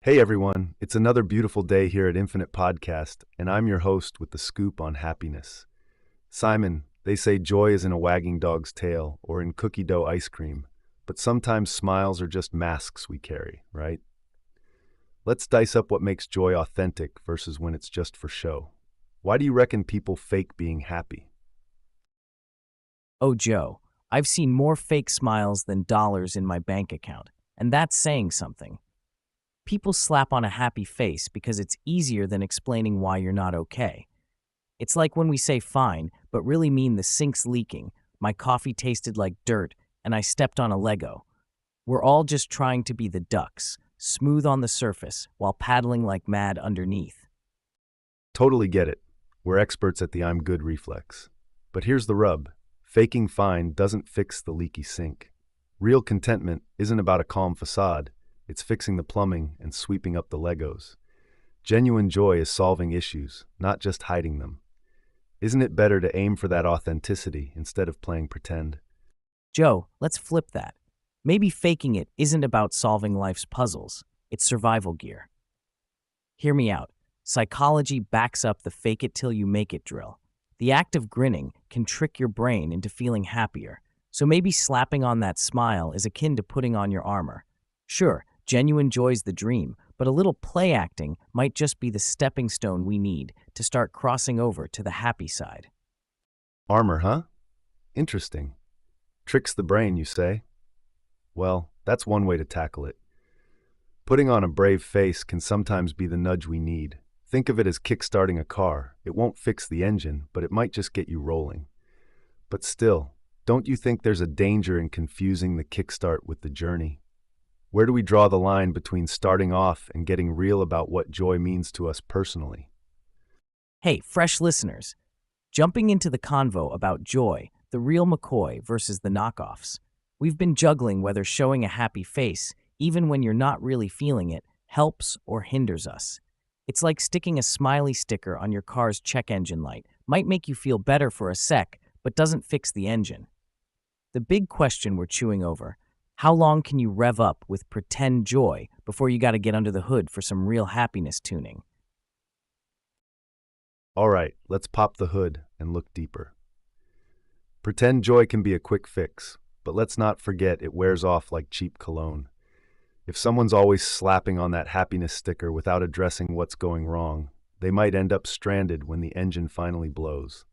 Hey everyone, it's another beautiful day here at Infinite Podcast, and I'm your host with the scoop on happiness. Simon, they say joy is in a wagging dog's tail or in cookie dough ice cream, but sometimes smiles are just masks we carry, right? Let's dice up what makes joy authentic versus when it's just for show. Why do you reckon people fake being happy? Oh, Joe, I've seen more fake smiles than dollars in my bank account, and that's saying something. People slap on a happy face because it's easier than explaining why you're not okay. It's like when we say fine, but really mean the sink's leaking, my coffee tasted like dirt, and I stepped on a Lego. We're all just trying to be the ducks, smooth on the surface while paddling like mad underneath. Totally get it. We're experts at the I'm good reflex. But here's the rub. Faking fine doesn't fix the leaky sink. Real contentment isn't about a calm facade. It's fixing the plumbing and sweeping up the Legos. Genuine joy is solving issues, not just hiding them. Isn't it better to aim for that authenticity instead of playing pretend? Joe, let's flip that. Maybe faking it isn't about solving life's puzzles, it's survival gear. Hear me out. Psychology backs up the fake it till you make it drill. The act of grinning can trick your brain into feeling happier, so maybe slapping on that smile is akin to putting on your armor. Sure, genuine joy's the dream, but a little play acting might just be the stepping stone we need to start crossing over to the happy side. Armor, huh? Interesting. Tricks the brain, you say? Well, that's one way to tackle it. Putting on a brave face can sometimes be the nudge we need. Think of it as kickstarting a car. It won't fix the engine, but it might just get you rolling. But still, don't you think there's a danger in confusing the kickstart with the journey? Where do we draw the line between starting off and getting real about what joy means to us personally? Hey, fresh listeners, jumping into the convo about joy, the real McCoy versus the knockoffs. We've been juggling whether showing a happy face, even when you're not really feeling it, helps or hinders us. It's like sticking a smiley sticker on your car's check engine light. Might make you feel better for a sec, but doesn't fix the engine. The big question we're chewing over: how long can you rev up with pretend joy before you got to get under the hood for some real happiness tuning? All right, let's pop the hood and look deeper. Pretend joy can be a quick fix, but let's not forget it wears off like cheap cologne. If someone's always slapping on that happiness sticker without addressing what's going wrong, they might end up stranded when the engine finally blows.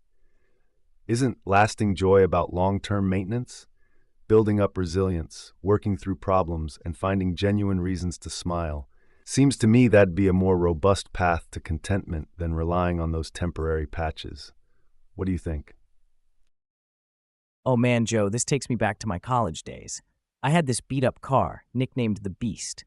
Isn't lasting joy about long-term maintenance? Building up resilience, working through problems, and finding genuine reasons to smile. Seems to me that'd be a more robust path to contentment than relying on those temporary patches. What do you think? Oh man, Joe, this takes me back to my college days. I had this beat-up car, nicknamed the Beast.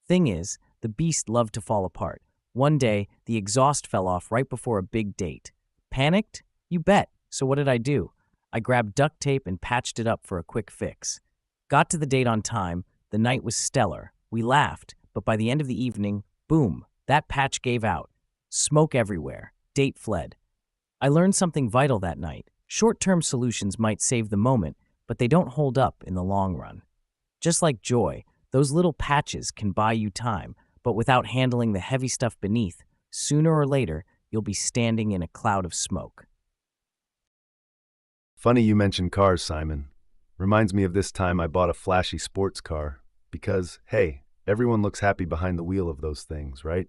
Thing is, the Beast loved to fall apart. One day, the exhaust fell off right before a big date. Panicked? You bet. So what did I do? I grabbed duct tape and patched it up for a quick fix. Got to the date on time. The night was stellar. We laughed, but by the end of the evening, boom, that patch gave out. Smoke everywhere. Date fled. I learned something vital that night. Short-term solutions might save the moment, but they don't hold up in the long run. Just like joy, those little patches can buy you time, but without handling the heavy stuff beneath, sooner or later, you'll be standing in a cloud of smoke. Funny you mentioned cars, Simon. Reminds me of this time I bought a flashy sports car. Because, hey, everyone looks happy behind the wheel of those things, right?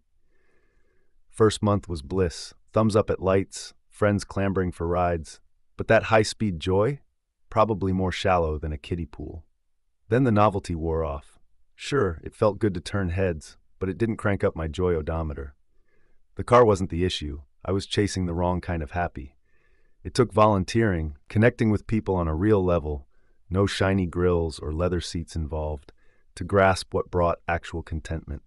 First month was bliss, thumbs up at lights, friends clambering for rides. But that high-speed joy? Probably more shallow than a kiddie pool. Then the novelty wore off. Sure, it felt good to turn heads, but it didn't crank up my joy odometer. The car wasn't the issue. I was chasing the wrong kind of happy. It took volunteering, connecting with people on a real level, no shiny grills or leather seats involved, to grasp what brought actual contentment.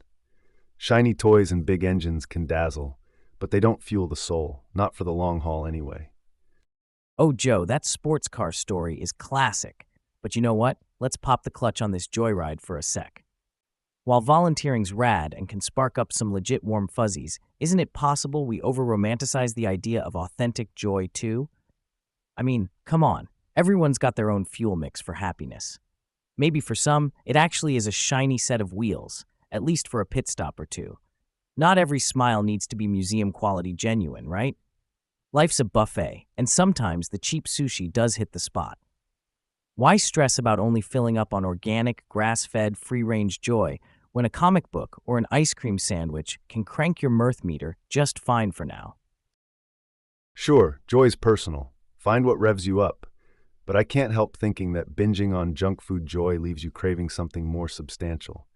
Shiny toys and big engines can dazzle, but they don't fuel the soul, not for the long haul anyway. Oh, Joe, that sports car story is classic. But you know what? Let's pop the clutch on this joyride for a sec. While volunteering's rad and can spark up some legit warm fuzzies, isn't it possible we over-romanticize the idea of authentic joy too? I mean, come on, everyone's got their own fuel mix for happiness. Maybe for some, it actually is a shiny set of wheels, at least for a pit stop or two. Not every smile needs to be museum quality genuine, right? Life's a buffet, and sometimes the cheap sushi does hit the spot. Why stress about only filling up on organic, grass-fed, free-range joy when a comic book or an ice cream sandwich can crank your mirth meter just fine for now? Sure, joy's personal. Find what revs you up. But I can't help thinking that binging on junk food joy leaves you craving something more substantial.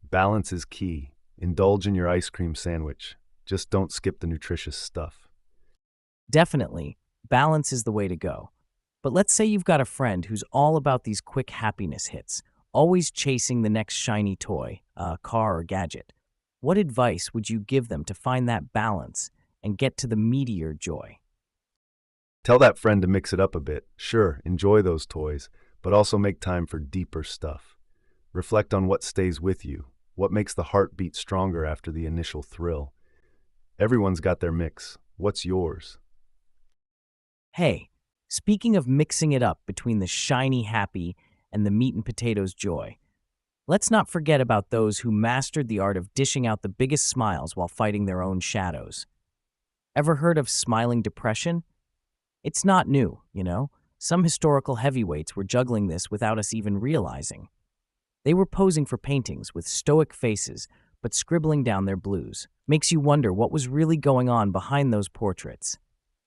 Balance is key. Indulge in your ice cream sandwich. Just don't skip the nutritious stuff. Definitely, balance is the way to go. But let's say you've got a friend who's all about these quick happiness hits, always chasing the next shiny toy, car, or gadget. What advice would you give them to find that balance and get to the meatier joy? Tell that friend to mix it up a bit. Sure, enjoy those toys, but also make time for deeper stuff. Reflect on what stays with you, what makes the heart beat stronger after the initial thrill. Everyone's got their mix. What's yours? Hey, speaking of mixing it up between the shiny happy and the meat and potatoes joy, let's not forget about those who mastered the art of dishing out the biggest smiles while fighting their own shadows. Ever heard of smiling depression? It's not new, you know. Some historical heavyweights were juggling this without us even realizing. They were posing for paintings with stoic faces, but scribbling down their blues. Makes you wonder what was really going on behind those portraits.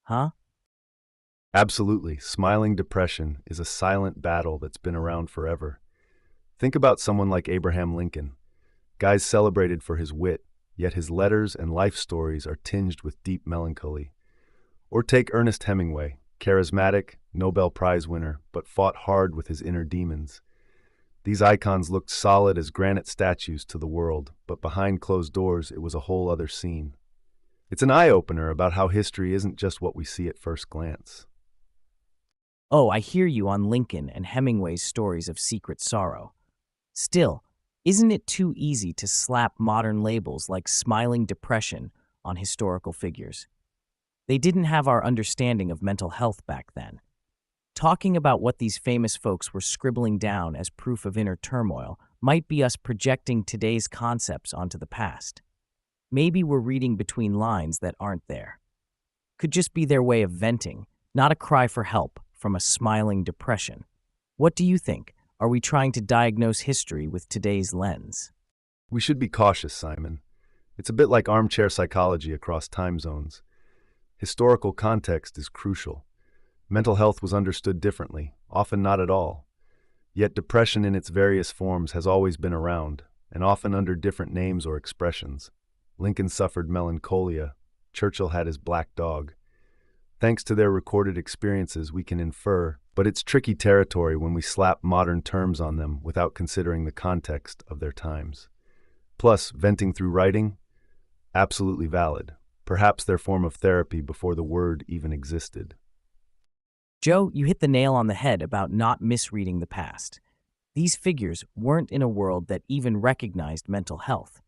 Huh? Absolutely. Smiling depression is a silent battle that's been around forever. Think about someone like Abraham Lincoln. Guy's celebrated for his wit, yet his letters and life stories are tinged with deep melancholy. Or take Ernest Hemingway, charismatic, Nobel Prize winner, but fought hard with his inner demons. These icons looked solid as granite statues to the world, but behind closed doors it was a whole other scene. It's an eye-opener about how history isn't just what we see at first glance. Oh, I hear you on Lincoln and Hemingway's stories of secret sorrow. Still, isn't it too easy to slap modern labels like smiling depression on historical figures? They didn't have our understanding of mental health back then. Talking about what these famous folks were scribbling down as proof of inner turmoil might be us projecting today's concepts onto the past. Maybe we're reading between lines that aren't there. Could just be their way of venting, not a cry for help from a smiling depression. What do you think? Are we trying to diagnose history with today's lens? We should be cautious, Simon. It's a bit like armchair psychology across time zones. Historical context is crucial. Mental health was understood differently, often not at all. Yet depression in its various forms has always been around, and often under different names or expressions. Lincoln suffered melancholia. Churchill had his black dog. Thanks to their recorded experiences, we can infer, but it's tricky territory when we slap modern terms on them without considering the context of their times. Plus, venting through writing? Absolutely valid. Perhaps their form of therapy before the word even existed. Joe, you hit the nail on the head about not misreading the past. These figures weren't in a world that even recognized mental health.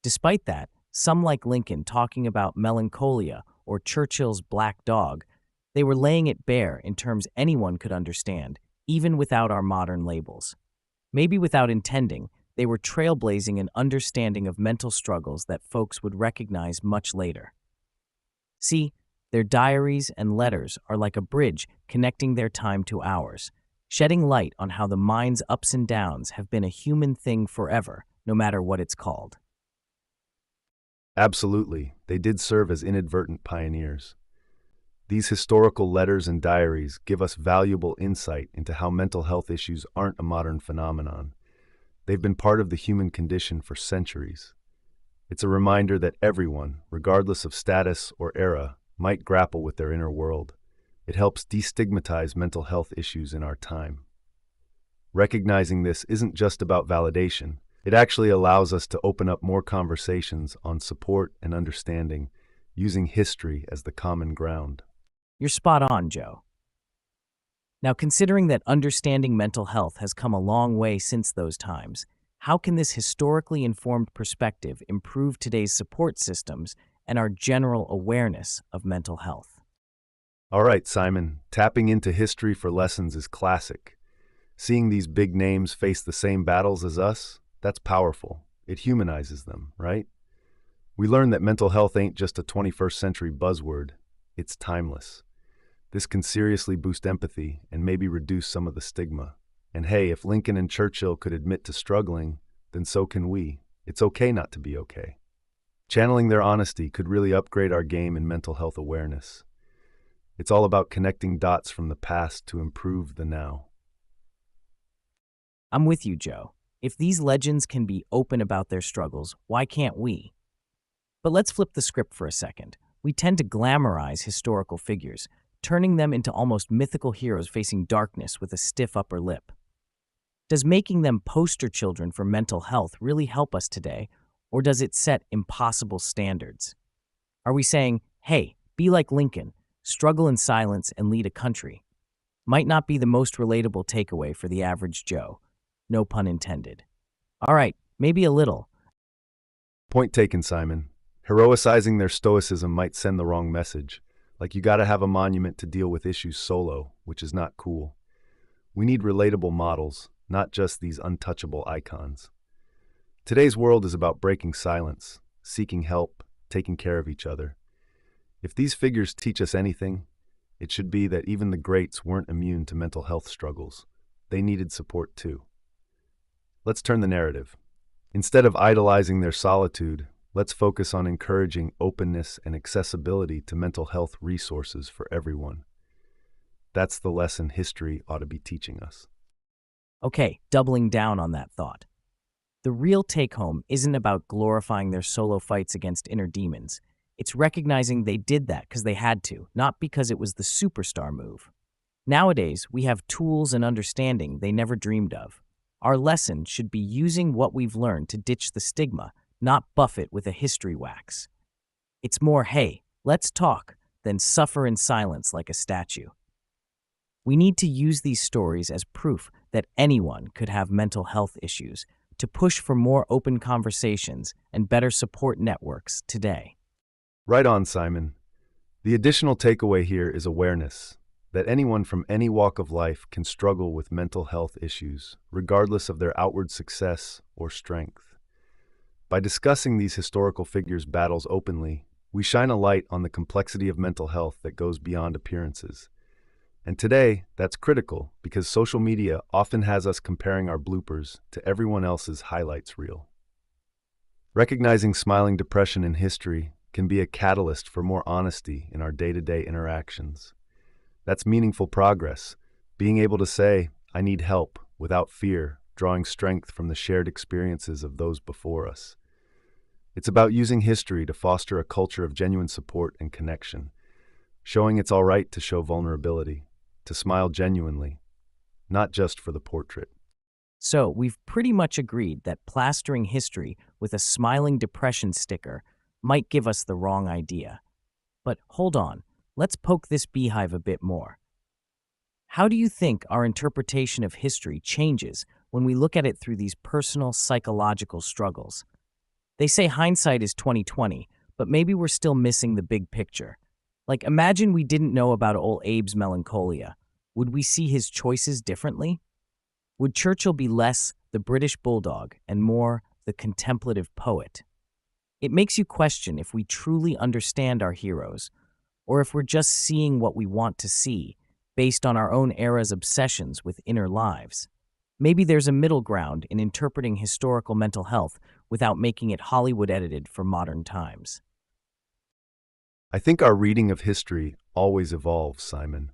Despite that, some like Lincoln talking about melancholia or Churchill's black dog, they were laying it bare in terms anyone could understand, even without our modern labels. Maybe without intending, they were trailblazing an understanding of mental struggles that folks would recognize much later. See, their diaries and letters are like a bridge connecting their time to ours, shedding light on how the mind's ups and downs have been a human thing forever, no matter what it's called. Absolutely, they did serve as inadvertent pioneers. These historical letters and diaries give us valuable insight into how mental health issues aren't a modern phenomenon. They've been part of the human condition for centuries. It's a reminder that everyone, regardless of status or era, might grapple with their inner world. It helps destigmatize mental health issues in our time. Recognizing this isn't just about validation. It actually allows us to open up more conversations on support and understanding, using history as the common ground. You're spot on, Joe. Now, considering that understanding mental health has come a long way since those times, how can this historically informed perspective improve today's support systems and our general awareness of mental health? All right, Simon, tapping into history for lessons is classic. Seeing these big names face the same battles as us, that's powerful. It humanizes them, right? We learn that mental health ain't just a 21st century buzzword, it's timeless. This can seriously boost empathy and maybe reduce some of the stigma. And hey, if Lincoln and Churchill could admit to struggling, then so can we. It's okay not to be okay. Channeling their honesty could really upgrade our game in mental health awareness. It's all about connecting dots from the past to improve the now. I'm with you, Joe. If these legends can be open about their struggles, why can't we? But let's flip the script for a second. We tend to glamorize historical figures, turning them into almost mythical heroes facing darkness with a stiff upper lip. Does making them poster children for mental health really help us today, or does it set impossible standards? Are we saying, hey, be like Lincoln, struggle in silence and lead a country? Might not be the most relatable takeaway for the average Joe. No pun intended. All right, maybe a little. Point taken, Simon. Heroicizing their stoicism might send the wrong message. Like you gotta have a monument to deal with issues solo, which is not cool. We need relatable models, not just these untouchable icons. Today's world is about breaking silence, seeking help, taking care of each other. If these figures teach us anything, it should be that even the greats weren't immune to mental health struggles. They needed support too. Let's turn the narrative. Instead of idolizing their solitude, let's focus on encouraging openness and accessibility to mental health resources for everyone. That's the lesson history ought to be teaching us. Okay, doubling down on that thought. The real take-home isn't about glorifying their solo fights against inner demons. It's recognizing they did that because they had to, not because it was the superstar move. Nowadays, we have tools and understanding they never dreamed of. Our lesson should be using what we've learned to ditch the stigma, not buff it with a history wax. It's more, hey, let's talk, than suffer in silence like a statue. We need to use these stories as proof that anyone could have mental health issues, to push for more open conversations and better support networks today. Right on, Simon. The additional takeaway here is awareness that anyone from any walk of life can struggle with mental health issues, regardless of their outward success or strength. By discussing these historical figures' battles openly, we shine a light on the complexity of mental health that goes beyond appearances. And today, that's critical because social media often has us comparing our bloopers to everyone else's highlights reel. Recognizing smiling depression in history can be a catalyst for more honesty in our day-to-day interactions. That's meaningful progress, being able to say, I need help, without fear, drawing strength from the shared experiences of those before us. It's about using history to foster a culture of genuine support and connection, showing it's all right to show vulnerability, to smile genuinely, not just for the portrait. So, we've pretty much agreed that plastering history with a smiling depression sticker might give us the wrong idea. But hold on, let's poke this beehive a bit more. How do you think our interpretation of history changes when we look at it through these personal psychological struggles? They say hindsight is 20/20, but maybe we're still missing the big picture. Like, imagine we didn't know about old Abe's melancholia. Would we see his choices differently? Would Churchill be less the British bulldog and more the contemplative poet? It makes you question if we truly understand our heroes, or if we're just seeing what we want to see, based on our own era's obsessions with inner lives. Maybe there's a middle ground in interpreting historical mental health without making it Hollywood edited for modern times. I think our reading of history always evolves, Simon.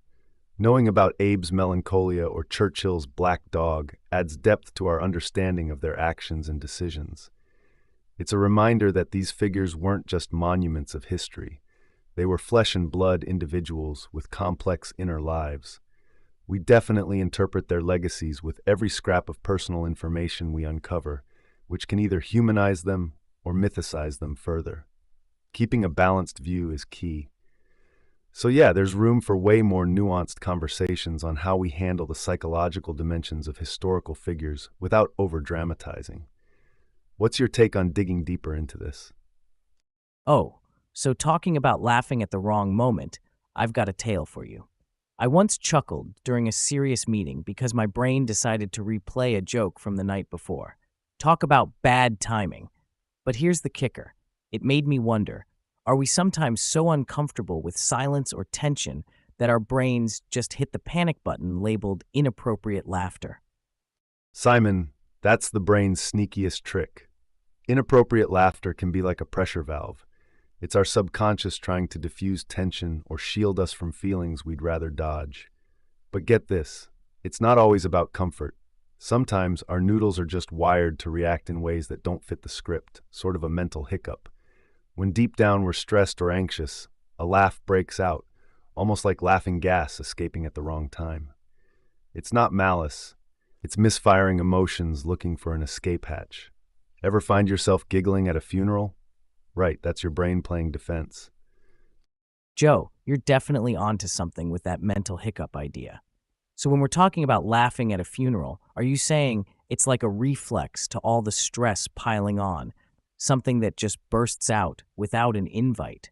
Knowing about Abe's melancholia or Churchill's black dog adds depth to our understanding of their actions and decisions. It's a reminder that these figures weren't just monuments of history. They were flesh and blood individuals with complex inner lives. We definitely interpret their legacies with every scrap of personal information we uncover, which can either humanize them or mythicize them further. Keeping a balanced view is key. So yeah, there's room for way more nuanced conversations on how we handle the psychological dimensions of historical figures without over-dramatizing. What's your take on digging deeper into this? Oh, so talking about laughing at the wrong moment, I've got a tale for you. I once chuckled during a serious meeting because my brain decided to replay a joke from the night before. Talk about bad timing. But here's the kicker. It made me wonder, are we sometimes so uncomfortable with silence or tension that our brains just hit the panic button labeled inappropriate laughter? Simon, that's the brain's sneakiest trick. Inappropriate laughter can be like a pressure valve. It's our subconscious trying to diffuse tension or shield us from feelings we'd rather dodge. But get this, it's not always about comfort. Sometimes our noodles are just wired to react in ways that don't fit the script, sort of a mental hiccup. When deep down we're stressed or anxious, a laugh breaks out, almost like laughing gas escaping at the wrong time. It's not malice, it's misfiring emotions looking for an escape hatch. Ever find yourself giggling at a funeral? Right, that's your brain playing defense. Joe, you're definitely onto something with that mental hiccup idea. So when we're talking about laughing at a funeral, are you saying it's like a reflex to all the stress piling on, something that just bursts out without an invite?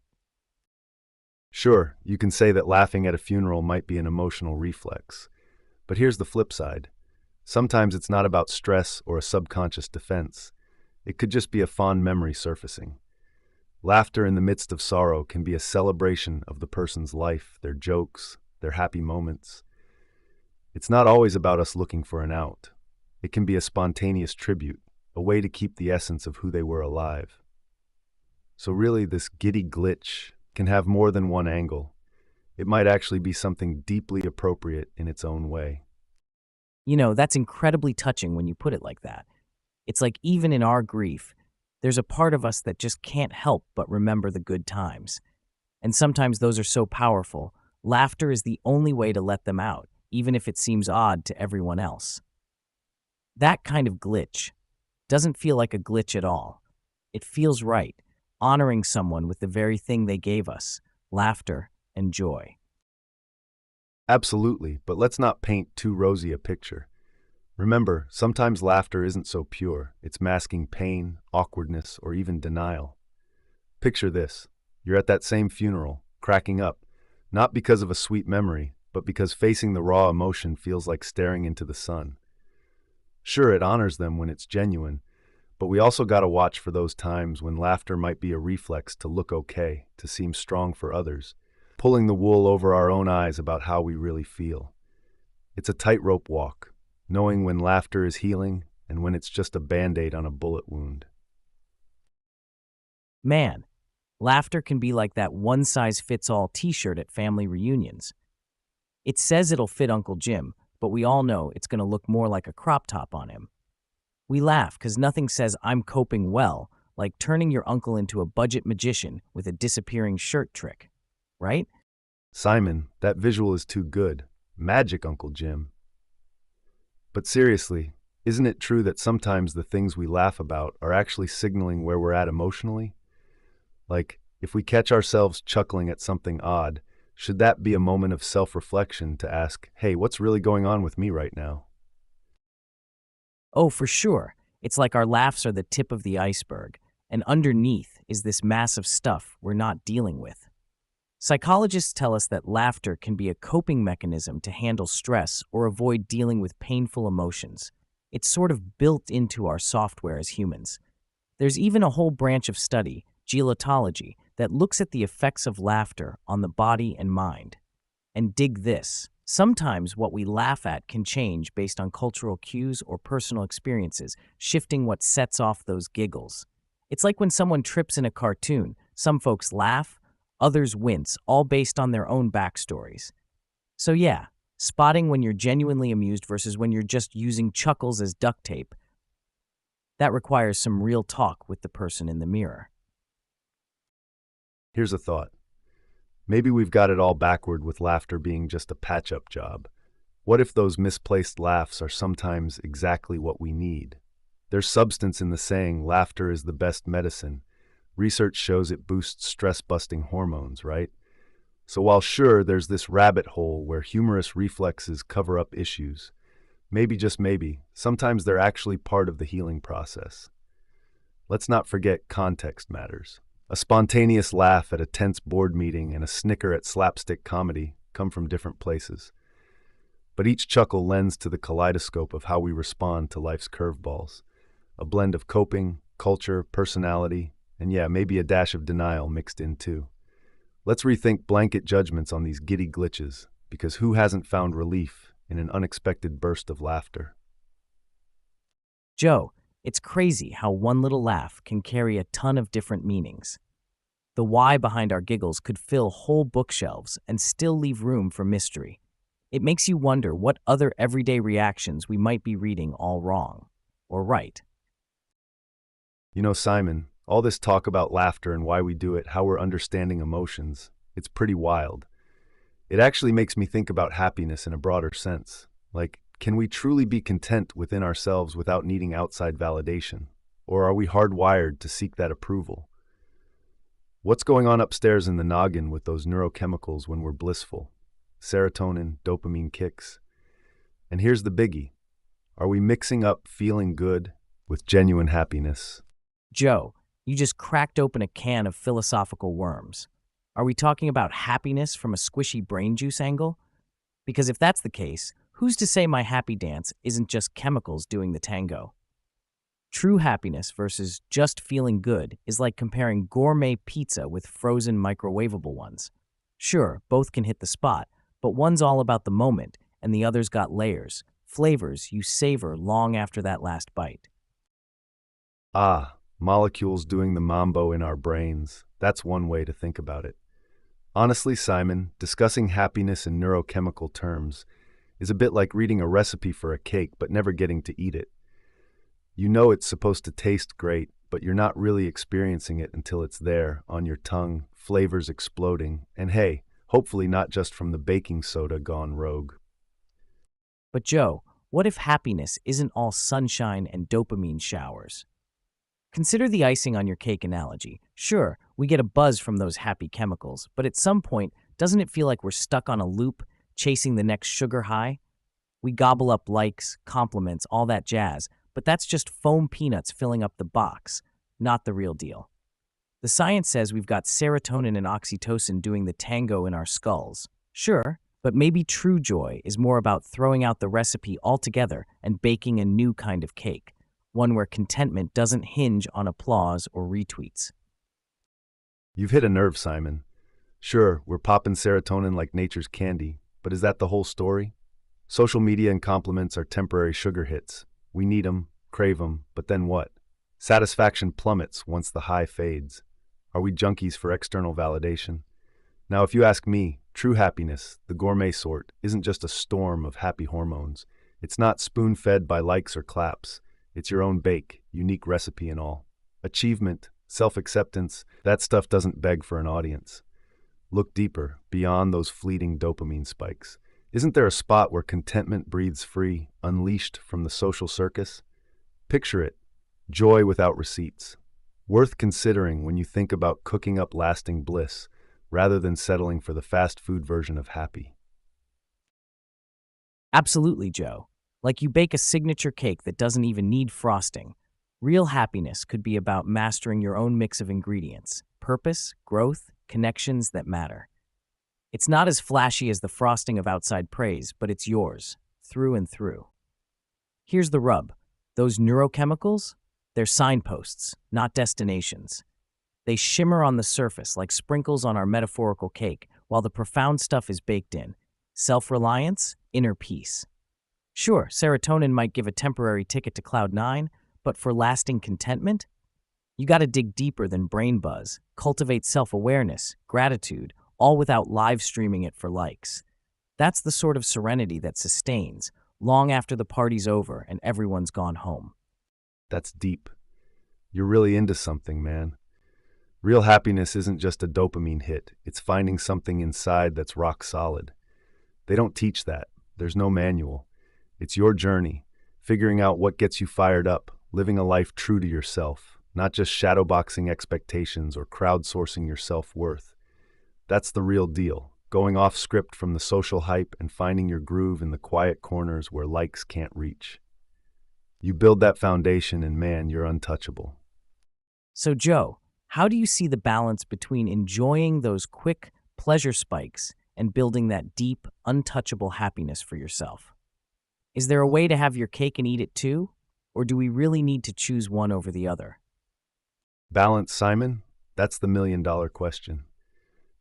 Sure, you can say that laughing at a funeral might be an emotional reflex. But here's the flip side. Sometimes it's not about stress or a subconscious defense. It could just be a fond memory surfacing. Laughter in the midst of sorrow can be a celebration of the person's life, their jokes, their happy moments. It's not always about us looking for an out. It can be a spontaneous tribute, a way to keep the essence of who they were alive. So really, this giddy glitch can have more than one angle. It might actually be something deeply appropriate in its own way. You know, that's incredibly touching when you put it like that. It's like even in our grief, there's a part of us that just can't help but remember the good times. And sometimes those are so powerful, laughter is the only way to let them out, even if it seems odd to everyone else. That kind of glitch doesn't feel like a glitch at all. It feels right, honoring someone with the very thing they gave us, laughter and joy. Absolutely, but let's not paint too rosy a picture. Remember, sometimes laughter isn't so pure. It's masking pain, awkwardness, or even denial. Picture this. You're at that same funeral, cracking up, not because of a sweet memory, but because facing the raw emotion feels like staring into the sun. Sure, it honors them when it's genuine, but we also gotta watch for those times when laughter might be a reflex to look okay, to seem strong for others, pulling the wool over our own eyes about how we really feel. It's a tightrope walk, knowing when laughter is healing and when it's just a band-aid on a bullet wound. Man, laughter can be like that one-size-fits-all t-shirt at family reunions. It says it'll fit Uncle Jim, but we all know it's going to look more like a crop top on him. We laugh because nothing says I'm coping well like turning your uncle into a budget magician with a disappearing shirt trick, right? Simon, that visual is too good. Magic, Uncle Jim. But seriously, isn't it true that sometimes the things we laugh about are actually signaling where we're at emotionally? Like, if we catch ourselves chuckling at something odd, should that be a moment of self-reflection to ask, hey, what's really going on with me right now? Oh, for sure. It's like our laughs are the tip of the iceberg, and underneath is this massive stuff we're not dealing with. Psychologists tell us that laughter can be a coping mechanism to handle stress or avoid dealing with painful emotions. It's sort of built into our software as humans. There's even a whole branch of study, gelotology, that looks at the effects of laughter on the body and mind. And dig this. Sometimes what we laugh at can change based on cultural cues or personal experiences, shifting what sets off those giggles. It's like when someone trips in a cartoon. Some folks laugh, others wince, all based on their own backstories. So yeah, spotting when you're genuinely amused versus when you're just using chuckles as duct tape, that requires some real talk with the person in the mirror. Here's a thought. Maybe we've got it all backward with laughter being just a patch-up job. What if those misplaced laughs are sometimes exactly what we need? There's substance in the saying, laughter is the best medicine. Research shows it boosts stress-busting hormones, right? So while sure, there's this rabbit hole where humorous reflexes cover up issues, maybe, just maybe, sometimes they're actually part of the healing process. Let's not forget context matters. A spontaneous laugh at a tense board meeting and a snicker at slapstick comedy come from different places. But each chuckle lends to the kaleidoscope of how we respond to life's curveballs. A blend of coping, culture, personality, and yeah, maybe a dash of denial mixed in too. Let's rethink blanket judgments on these giddy glitches, because who hasn't found relief in an unexpected burst of laughter? Joe, it's crazy how one little laugh can carry a ton of different meanings. The why behind our giggles could fill whole bookshelves and still leave room for mystery. It makes you wonder what other everyday reactions we might be reading all wrong or right. You know, Simon, all this talk about laughter and why we do it, how we're understanding emotions, it's pretty wild. It actually makes me think about happiness in a broader sense. Like, can we truly be content within ourselves without needing outside validation? Or are we hardwired to seek that approval? What's going on upstairs in the noggin with those neurochemicals when we're blissful? Serotonin, dopamine kicks. And here's the biggie. Are we mixing up feeling good with genuine happiness? Joe, you just cracked open a can of philosophical worms. Are we talking about happiness from a squishy brain juice angle? Because if that's the case, who's to say my happy dance isn't just chemicals doing the tango? True happiness versus just feeling good is like comparing gourmet pizza with frozen microwavable ones. Sure, both can hit the spot, but one's all about the moment and the other's got layers, flavors you savor long after that last bite. Ah, molecules doing the mambo in our brains. That's one way to think about it. Honestly, Simon, discussing happiness in neurochemical terms is a bit like reading a recipe for a cake but never getting to eat it. You know it's supposed to taste great, but you're not really experiencing it until it's there, on your tongue, flavors exploding, and hey, hopefully not just from the baking soda gone rogue. But Joe, what if happiness isn't all sunshine and dopamine showers? Consider the icing on your cake analogy. Sure, we get a buzz from those happy chemicals, but at some point, doesn't it feel like we're stuck on a loop, chasing the next sugar high? We gobble up likes, compliments, all that jazz, but that's just foam peanuts filling up the box, not the real deal. The science says we've got serotonin and oxytocin doing the tango in our skulls. Sure, but maybe true joy is more about throwing out the recipe altogether and baking a new kind of cake, one where contentment doesn't hinge on applause or retweets. You've hit a nerve, Simon. Sure, we're popping serotonin like nature's candy, but is that the whole story? Social media and compliments are temporary sugar hits. We need them, crave them, but then what? Satisfaction plummets once the high fades. Are we junkies for external validation? Now, if you ask me, true happiness, the gourmet sort, isn't just a storm of happy hormones. It's not spoon-fed by likes or claps. It's your own bake, unique recipe and all. Achievement, self-acceptance, that stuff doesn't beg for an audience. Look deeper, beyond those fleeting dopamine spikes. Isn't there a spot where contentment breathes free, unleashed from the social circus? Picture it, joy without receipts. Worth considering when you think about cooking up lasting bliss, rather than settling for the fast food version of happy. Absolutely, Joe. Like you bake a signature cake that doesn't even need frosting. Real happiness could be about mastering your own mix of ingredients, purpose, growth, connections that matter. It's not as flashy as the frosting of outside praise, but it's yours, through and through. Here's the rub. Those neurochemicals? They're signposts, not destinations. They shimmer on the surface like sprinkles on our metaphorical cake, while the profound stuff is baked in. Self-reliance, inner peace. Sure, serotonin might give a temporary ticket to cloud nine, but for lasting contentment? You gotta dig deeper than brain buzz, cultivate self-awareness, gratitude, all without live streaming it for likes. That's the sort of serenity that sustains, long after the party's over and everyone's gone home. That's deep. You're really into something, man. Real happiness isn't just a dopamine hit. It's finding something inside that's rock solid. They don't teach that. There's no manual. It's your journey, figuring out what gets you fired up, living a life true to yourself, not just shadowboxing expectations or crowdsourcing your self-worth. That's the real deal, going off script from the social hype and finding your groove in the quiet corners where likes can't reach. You build that foundation and man, you're untouchable. So, Joe, how do you see the balance between enjoying those quick pleasure spikes and building that deep, untouchable happiness for yourself? Is there a way to have your cake and eat it too? Or do we really need to choose one over the other? Balance, Simon? That's the million-dollar question.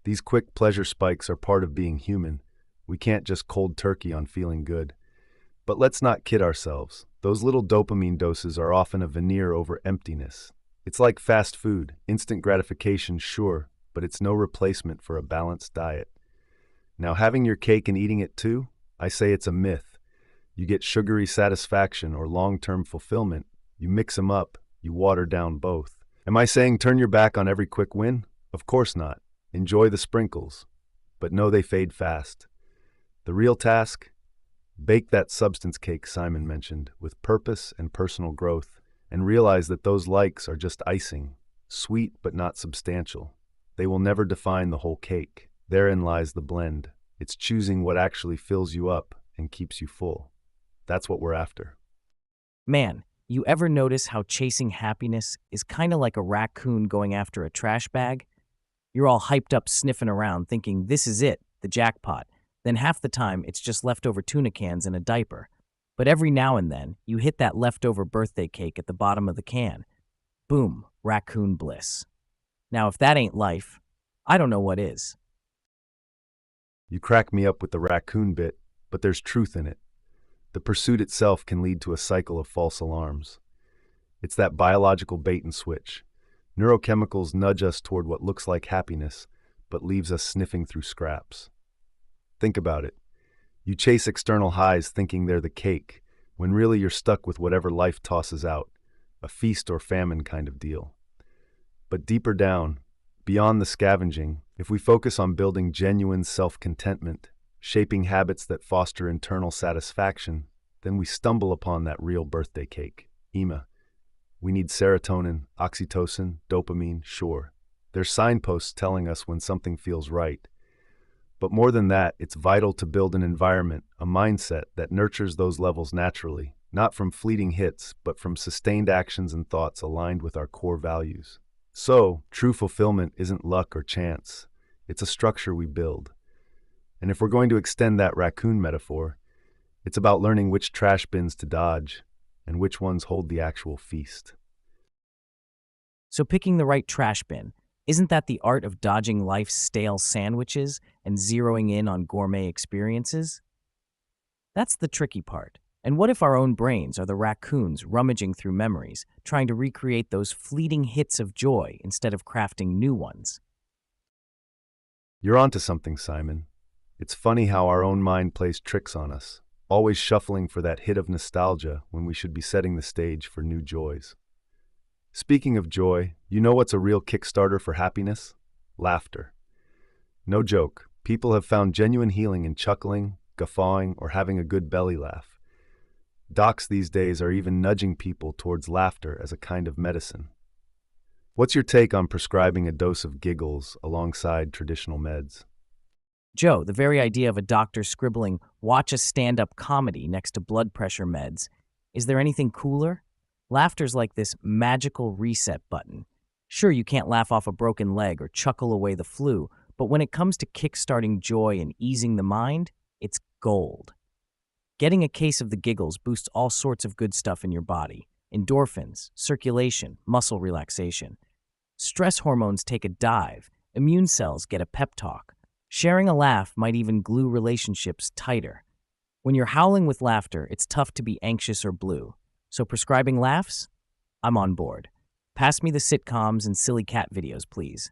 These quick pleasure spikes are part of being human. We can't just cold turkey on feeling good. But let's not kid ourselves. Those little dopamine doses are often a veneer over emptiness. It's like fast food, instant gratification, sure, but it's no replacement for a balanced diet. Now, having your cake and eating it too, I say it's a myth. You get sugary satisfaction or long-term fulfillment. You mix them up, you water down both. Am I saying turn your back on every quick win? Of course not. Enjoy the sprinkles, but know they fade fast. The real task? Bake that substance cake Simon mentioned with purpose and personal growth, and realize that those likes are just icing, sweet but not substantial. They will never define the whole cake. Therein lies the blend. It's choosing what actually fills you up and keeps you full. That's what we're after. Man, you ever notice how chasing happiness is kind of like a raccoon going after a trash bag? You're all hyped up sniffing around thinking this is it, the jackpot. Then half the time it's just leftover tuna cans in a diaper. But every now and then you hit that leftover birthday cake at the bottom of the can. Boom, raccoon bliss. Now if that ain't life, I don't know what is. You crack me up with the raccoon bit, but there's truth in it. The pursuit itself can lead to a cycle of false alarms. It's that biological bait and switch. Neurochemicals nudge us toward what looks like happiness, but leaves us sniffing through scraps. Think about it. You chase external highs thinking they're the cake, when really you're stuck with whatever life tosses out, a feast or famine kind of deal. But deeper down, beyond the scavenging, if we focus on building genuine self-contentment, shaping habits that foster internal satisfaction, then we stumble upon that real birthday cake, EMA. We need serotonin, oxytocin, dopamine, sure. There's signposts telling us when something feels right. But more than that, it's vital to build an environment, a mindset that nurtures those levels naturally, not from fleeting hits, but from sustained actions and thoughts aligned with our core values. So, true fulfillment isn't luck or chance. It's a structure we build. And if we're going to extend that raccoon metaphor, it's about learning which trash bins to dodge and which ones hold the actual feast. So picking the right trash bin, isn't that the art of dodging life's stale sandwiches and zeroing in on gourmet experiences? That's the tricky part. And what if our own brains are the raccoons rummaging through memories, trying to recreate those fleeting hits of joy instead of crafting new ones? You're onto something, Simon. It's funny how our own mind plays tricks on us, always shuffling for that hit of nostalgia when we should be setting the stage for new joys. Speaking of joy, you know what's a real Kickstarter for happiness? Laughter. No joke, people have found genuine healing in chuckling, guffawing, or having a good belly laugh. Docs these days are even nudging people towards laughter as a kind of medicine. What's your take on prescribing a dose of giggles alongside traditional meds? Joe, the very idea of a doctor scribbling, watch a stand-up comedy next to blood pressure meds. Is there anything cooler? Laughter's like this magical reset button. Sure, you can't laugh off a broken leg or chuckle away the flu, but when it comes to kickstarting joy and easing the mind, it's gold. Getting a case of the giggles boosts all sorts of good stuff in your body. Endorphins, circulation, muscle relaxation. Stress hormones take a dive. Immune cells get a pep talk. Sharing a laugh might even glue relationships tighter. When you're howling with laughter, it's tough to be anxious or blue. So prescribing laughs? I'm on board. Pass me the sitcoms and silly cat videos, please.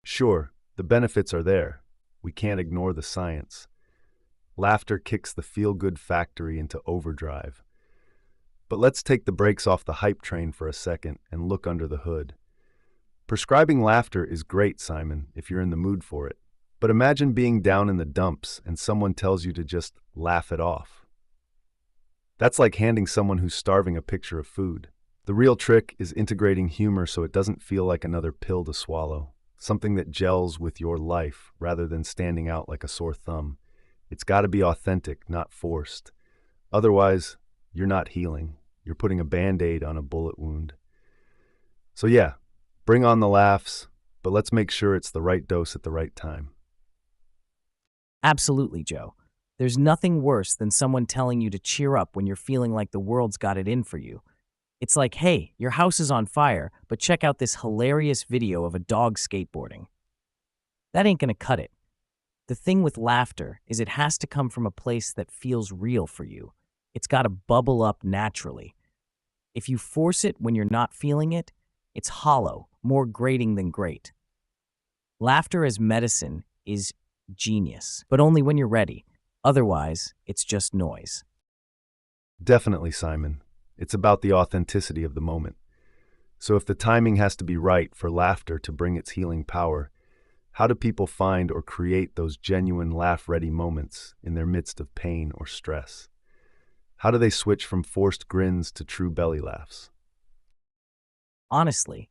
Sure, the benefits are there. We can't ignore the science. Laughter kicks the feel-good factory into overdrive. But let's take the brakes off the hype train for a second and look under the hood. Prescribing laughter is great, Simon, if you're in the mood for it. But imagine being down in the dumps and someone tells you to just laugh it off. That's like handing someone who's starving a picture of food. The real trick is integrating humor so it doesn't feel like another pill to swallow, something that gels with your life rather than standing out like a sore thumb. It's got to be authentic, not forced. Otherwise, you're not healing. You're putting a Band-Aid on a bullet wound. So yeah, bring on the laughs, but let's make sure it's the right dose at the right time. Absolutely, Joe. There's nothing worse than someone telling you to cheer up when you're feeling like the world's got it in for you. It's like, hey, your house is on fire, but check out this hilarious video of a dog skateboarding. That ain't gonna cut it. The thing with laughter is it has to come from a place that feels real for you. It's gotta bubble up naturally. If you force it when you're not feeling it, it's hollow, more grating than great. Laughter as medicine is genius, but only when you're ready. Otherwise, it's just noise. Definitely, Simon. It's about the authenticity of the moment. So if the timing has to be right for laughter to bring its healing power, how do people find or create those genuine laugh-ready moments in their midst of pain or stress? How do they switch from forced grins to true belly laughs? Honestly,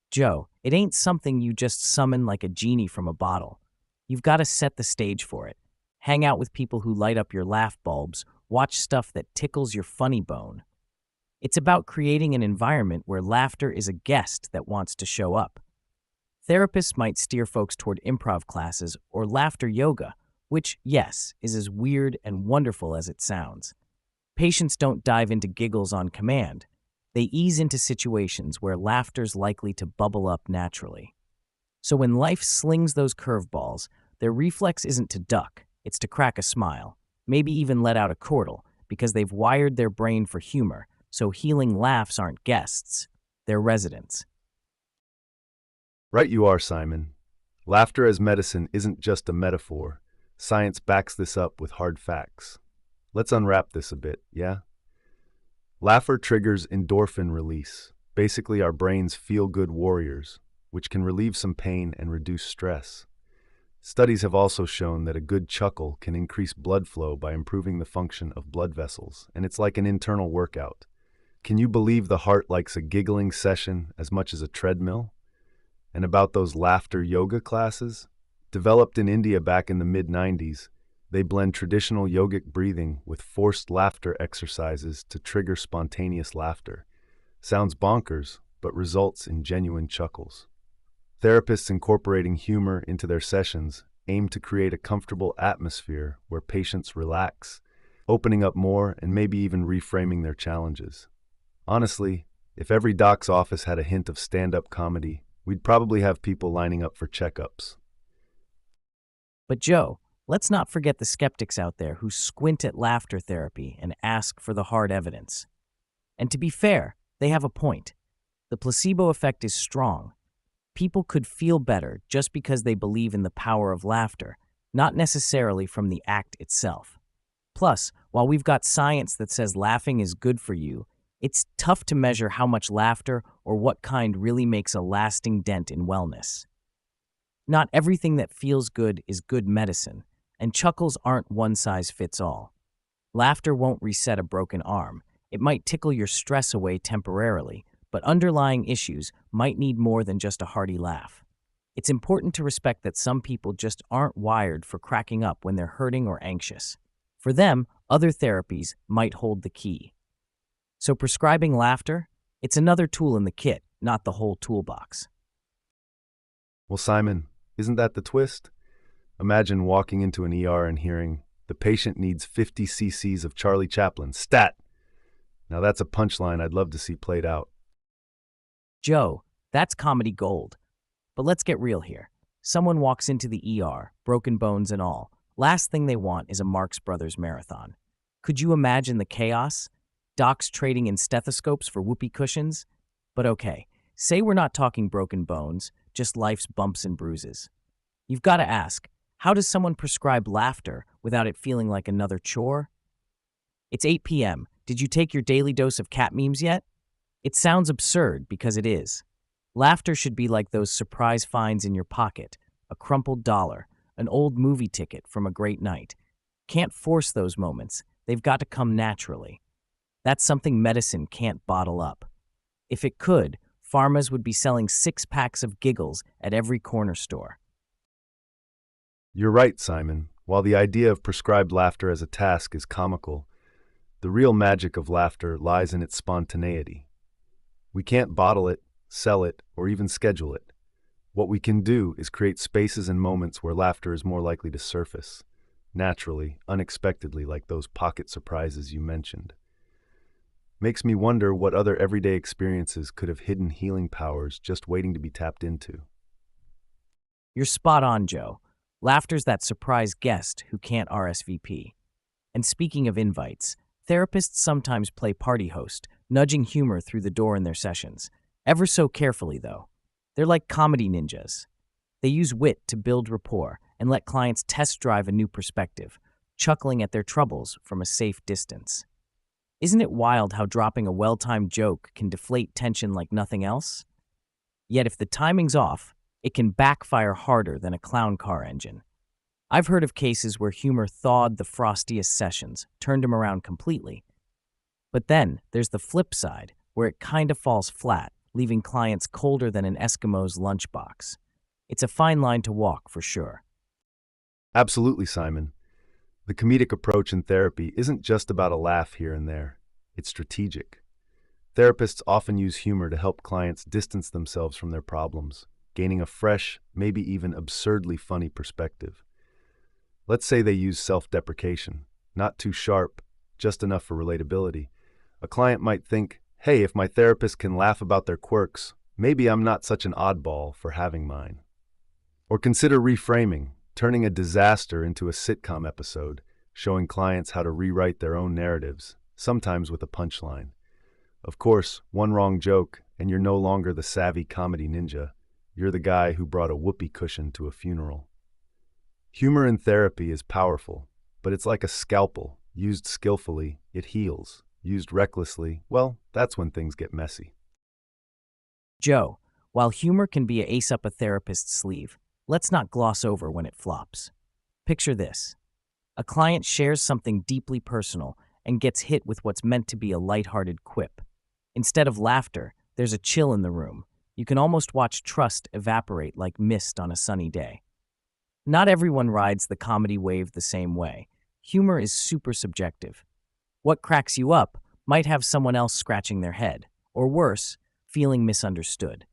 Joe, it ain't something you just summon like a genie from a bottle. You've got to set the stage for it. Hang out with people who light up your laugh bulbs, watch stuff that tickles your funny bone. It's about creating an environment where laughter is a guest that wants to show up. Therapists might steer folks toward improv classes or laughter yoga, which, yes, is as weird and wonderful as it sounds. Patients don't dive into giggles on command. They ease into situations where laughter's likely to bubble up naturally. So when life slings those curveballs, their reflex isn't to duck, it's to crack a smile, maybe even let out a chortle, because they've wired their brain for humor, so healing laughs aren't guests, they're residents. Right you are, Simon. Laughter as medicine isn't just a metaphor. Science backs this up with hard facts. Let's unwrap this a bit, yeah? Laughter triggers endorphin release, basically our brain's feel-good warriors, which can relieve some pain and reduce stress. Studies have also shown that a good chuckle can increase blood flow by improving the function of blood vessels, and it's like an internal workout. Can you believe the heart likes a giggling session as much as a treadmill? And about those laughter yoga classes? Developed in India back in the mid-90s, they blend traditional yogic breathing with forced laughter exercises to trigger spontaneous laughter. Sounds bonkers, but results in genuine chuckles. Therapists incorporating humor into their sessions aim to create a comfortable atmosphere where patients relax, opening up more and maybe even reframing their challenges. Honestly, if every doc's office had a hint of stand-up comedy, we'd probably have people lining up for checkups. But Joe, let's not forget the skeptics out there who squint at laughter therapy and ask for the hard evidence. And to be fair, they have a point. The placebo effect is strong. People could feel better just because they believe in the power of laughter, not necessarily from the act itself. Plus, while we've got science that says laughing is good for you, it's tough to measure how much laughter or what kind really makes a lasting dent in wellness. Not everything that feels good is good medicine, and chuckles aren't one size fits all. Laughter won't reset a broken arm. It might tickle your stress away temporarily, but underlying issues might need more than just a hearty laugh. It's important to respect that some people just aren't wired for cracking up when they're hurting or anxious. For them, other therapies might hold the key. So prescribing laughter? It's another tool in the kit, not the whole toolbox. Well, Simon, isn't that the twist? Imagine walking into an ER and hearing, the patient needs 50 cc's of Charlie Chaplin, stat! Now that's a punchline I'd love to see played out. Joe, that's comedy gold. But let's get real here. Someone walks into the ER, broken bones and all. Last thing they want is a Marx Brothers marathon. Could you imagine the chaos? Docs trading in stethoscopes for whoopee cushions? But okay, say we're not talking broken bones, just life's bumps and bruises. You've got to ask, how does someone prescribe laughter without it feeling like another chore? It's 8 p.m. Did you take your daily dose of cat memes yet? It sounds absurd because it is. Laughter should be like those surprise finds in your pocket, a crumpled dollar, an old movie ticket from a great night. Can't force those moments. They've got to come naturally. That's something medicine can't bottle up. If it could, pharmas would be selling 6 packs of giggles at every corner store. You're right, Simon. While the idea of prescribed laughter as a task is comical, the real magic of laughter lies in its spontaneity. We can't bottle it, sell it, or even schedule it. What we can do is create spaces and moments where laughter is more likely to surface. naturally, unexpectedly, like those pocket surprises you mentioned. Makes me wonder what other everyday experiences could have hidden healing powers just waiting to be tapped into. You're spot on, Joe. Laughter's that surprise guest who can't RSVP. And speaking of invites, therapists sometimes play party host, nudging humor through the door in their sessions. Ever so carefully, though. They're like comedy ninjas. They use wit to build rapport and let clients test drive a new perspective, chuckling at their troubles from a safe distance. Isn't it wild how dropping a well-timed joke can deflate tension like nothing else? Yet if the timing's off, it can backfire harder than a clown car engine. I've heard of cases where humor thawed the frostiest sessions, turned them around completely. But then there's the flip side, where it kind of falls flat, leaving clients colder than an Eskimo's lunchbox. It's a fine line to walk, for sure. Absolutely, Simon. The comedic approach in therapy isn't just about a laugh here and there. It's strategic. Therapists often use humor to help clients distance themselves from their problems, gaining a fresh, maybe even absurdly funny perspective. Let's say they use self-deprecation, not too sharp, just enough for relatability. A client might think, hey, if my therapist can laugh about their quirks, maybe I'm not such an oddball for having mine. Or consider reframing, turning a disaster into a sitcom episode, showing clients how to rewrite their own narratives, sometimes with a punchline. Of course, one wrong joke, and you're no longer the savvy comedy ninja. You're the guy who brought a whoopee cushion to a funeral. Humor in therapy is powerful, but it's like a scalpel. Used skillfully, it heals. Used recklessly, well, that's when things get messy. Joe, while humor can be an ace up a therapist's sleeve, let's not gloss over when it flops. Picture this. A client shares something deeply personal and gets hit with what's meant to be a lighthearted quip. Instead of laughter, there's a chill in the room. You can almost watch trust evaporate like mist on a sunny day. Not everyone rides the comedy wave the same way. Humor is super subjective. What cracks you up might have someone else scratching their head, or worse, feeling misunderstood.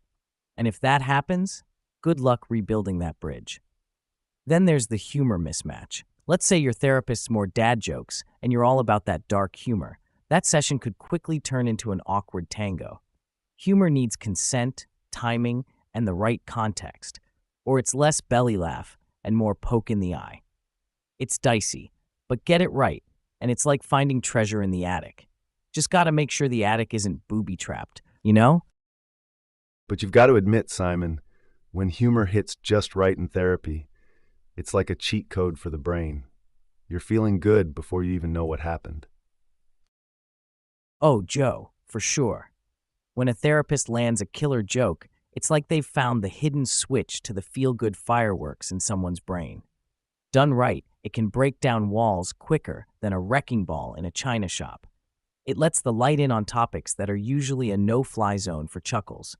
And if that happens, good luck rebuilding that bridge. Then there's the humor mismatch. Let's say your therapist's more dad jokes, and you're all about that dark humor. That session could quickly turn into an awkward tango. Humor needs consent, timing, and the right context, or it's less belly laugh and more poke in the eye. It's dicey, but get it right, and it's like finding treasure in the attic. Just gotta make sure the attic isn't booby-trapped, you know? But you've got to admit, Simon, when humor hits just right in therapy, it's like a cheat code for the brain. You're feeling good before you even know what happened. Oh, Joe, for sure. When a therapist lands a killer joke, it's like they've found the hidden switch to the feel-good fireworks in someone's brain. Done right, it can break down walls quicker than a wrecking ball in a china shop. It lets the light in on topics that are usually a no-fly zone for chuckles.